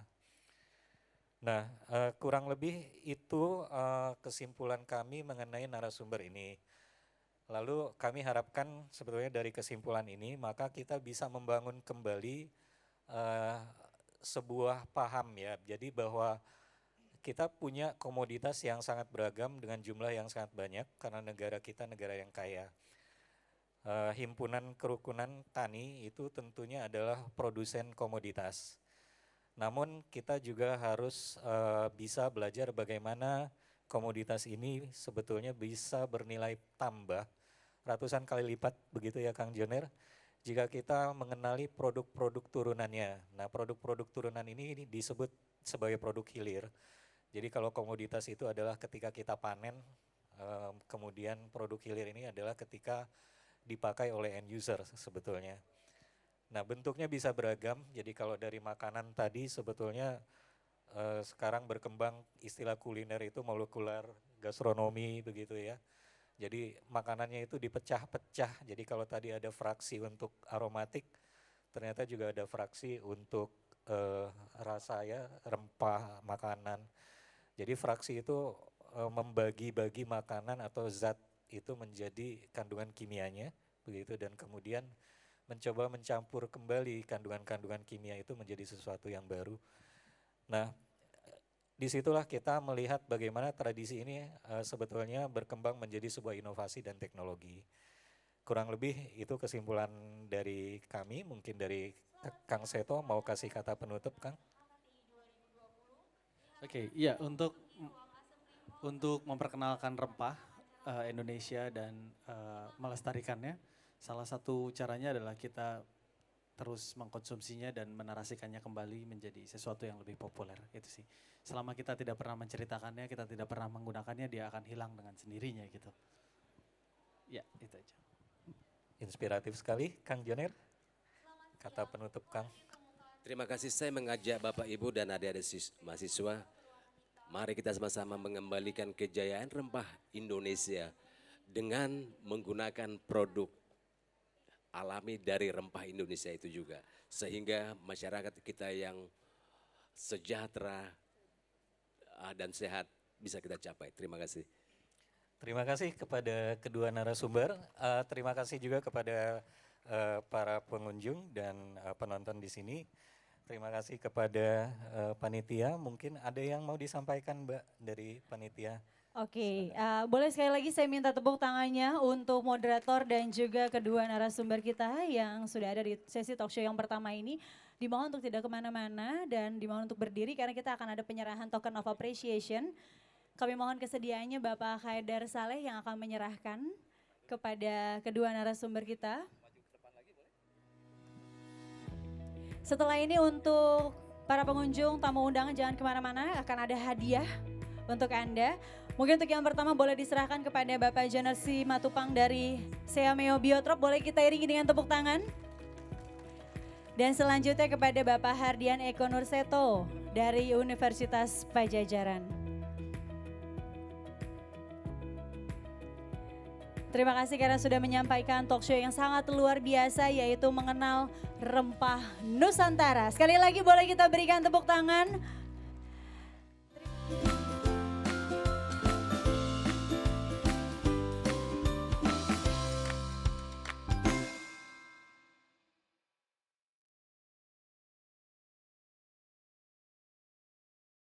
Nah, kurang lebih itu kesimpulan kami mengenai narasumber ini. Lalu kami harapkan sebetulnya dari kesimpulan ini maka kita bisa membangun kembali sebuah paham ya. Jadi bahwa kita punya komoditas yang sangat beragam dengan jumlah yang sangat banyak karena negara kita negara yang kaya. Himpunan Kerukunan Tani itu tentunya adalah produsen komoditas. Namun kita juga harus bisa belajar bagaimana komoditas ini sebetulnya bisa bernilai tambah ratusan kali lipat begitu ya Kang Joner jika kita mengenali produk-produk turunannya. Nah, produk-produk turunan ini disebut sebagai produk hilir. Jadi kalau komoditas itu adalah ketika kita panen, kemudian produk hilir ini adalah ketika dipakai oleh end user sebetulnya. Nah, bentuknya bisa beragam. Jadi kalau dari makanan tadi sebetulnya sekarang berkembang istilah kuliner itu molekular gastronomi begitu ya. Jadi makanannya itu dipecah-pecah. Jadi kalau tadi ada fraksi untuk aromatik, ternyata juga ada fraksi untuk rasa ya, rempah makanan. Jadi fraksi itu membagi-bagi makanan atau zat itu menjadi kandungan kimianya begitu dan kemudian mencoba mencampur kembali kandungan-kandungan kimia itu menjadi sesuatu yang baru. Nah, disitulah kita melihat bagaimana tradisi ini sebetulnya berkembang menjadi sebuah inovasi dan teknologi. Kurang lebih itu kesimpulan dari kami, mungkin dari Kang Seto mau kasih kata penutup Kang? Oke, iya untuk memperkenalkan rempah Indonesia dan melestarikannya, salah satu caranya adalah kita terus mengkonsumsinya dan menarasikannya kembali menjadi sesuatu yang lebih populer, itu sih. Selama kita tidak pernah menceritakannya, kita tidak pernah menggunakannya, dia akan hilang dengan sendirinya gitu. Ya, itu aja. Inspiratif sekali, Kang Joner. Kata penutup Kang. Terima kasih, saya mengajak Bapak Ibu dan adik-adik mahasiswa, mari kita sama-sama mengembalikan kejayaan rempah Indonesia dengan menggunakan produk alami dari rempah Indonesia itu juga. Sehingga masyarakat kita yang sejahtera dan sehat bisa kita capai. Terima kasih. Terima kasih kepada kedua narasumber. Terima kasih juga kepada para pengunjung dan penonton di sini. Terima kasih kepada panitia. Mungkin ada yang mau disampaikan, Mbak, dari panitia. Oke, boleh sekali lagi saya minta tepuk tangannya untuk moderator dan juga kedua narasumber kita yang sudah ada di sesi talk show yang pertama ini. Dimohon untuk tidak kemana-mana dan dimohon untuk berdiri karena kita akan ada penyerahan token of appreciation. Kami mohon kesediaannya Bapak Haidar Saleh yang akan menyerahkan kepada kedua narasumber kita. Setelah ini untuk para pengunjung, tamu undangan jangan kemana-mana, akan ada hadiah untuk Anda. Mungkin untuk yang pertama boleh diserahkan kepada Bapak Joner Simatupang dari Seameo Biotrop, boleh kita iringi dengan tepuk tangan. Dan selanjutnya kepada Bapak Hardian Eko Nurseto dari Universitas Pajajaran. Terima kasih karena sudah menyampaikan talk show yang sangat luar biasa yaitu mengenal rempah Nusantara. Sekali lagi boleh kita berikan tepuk tangan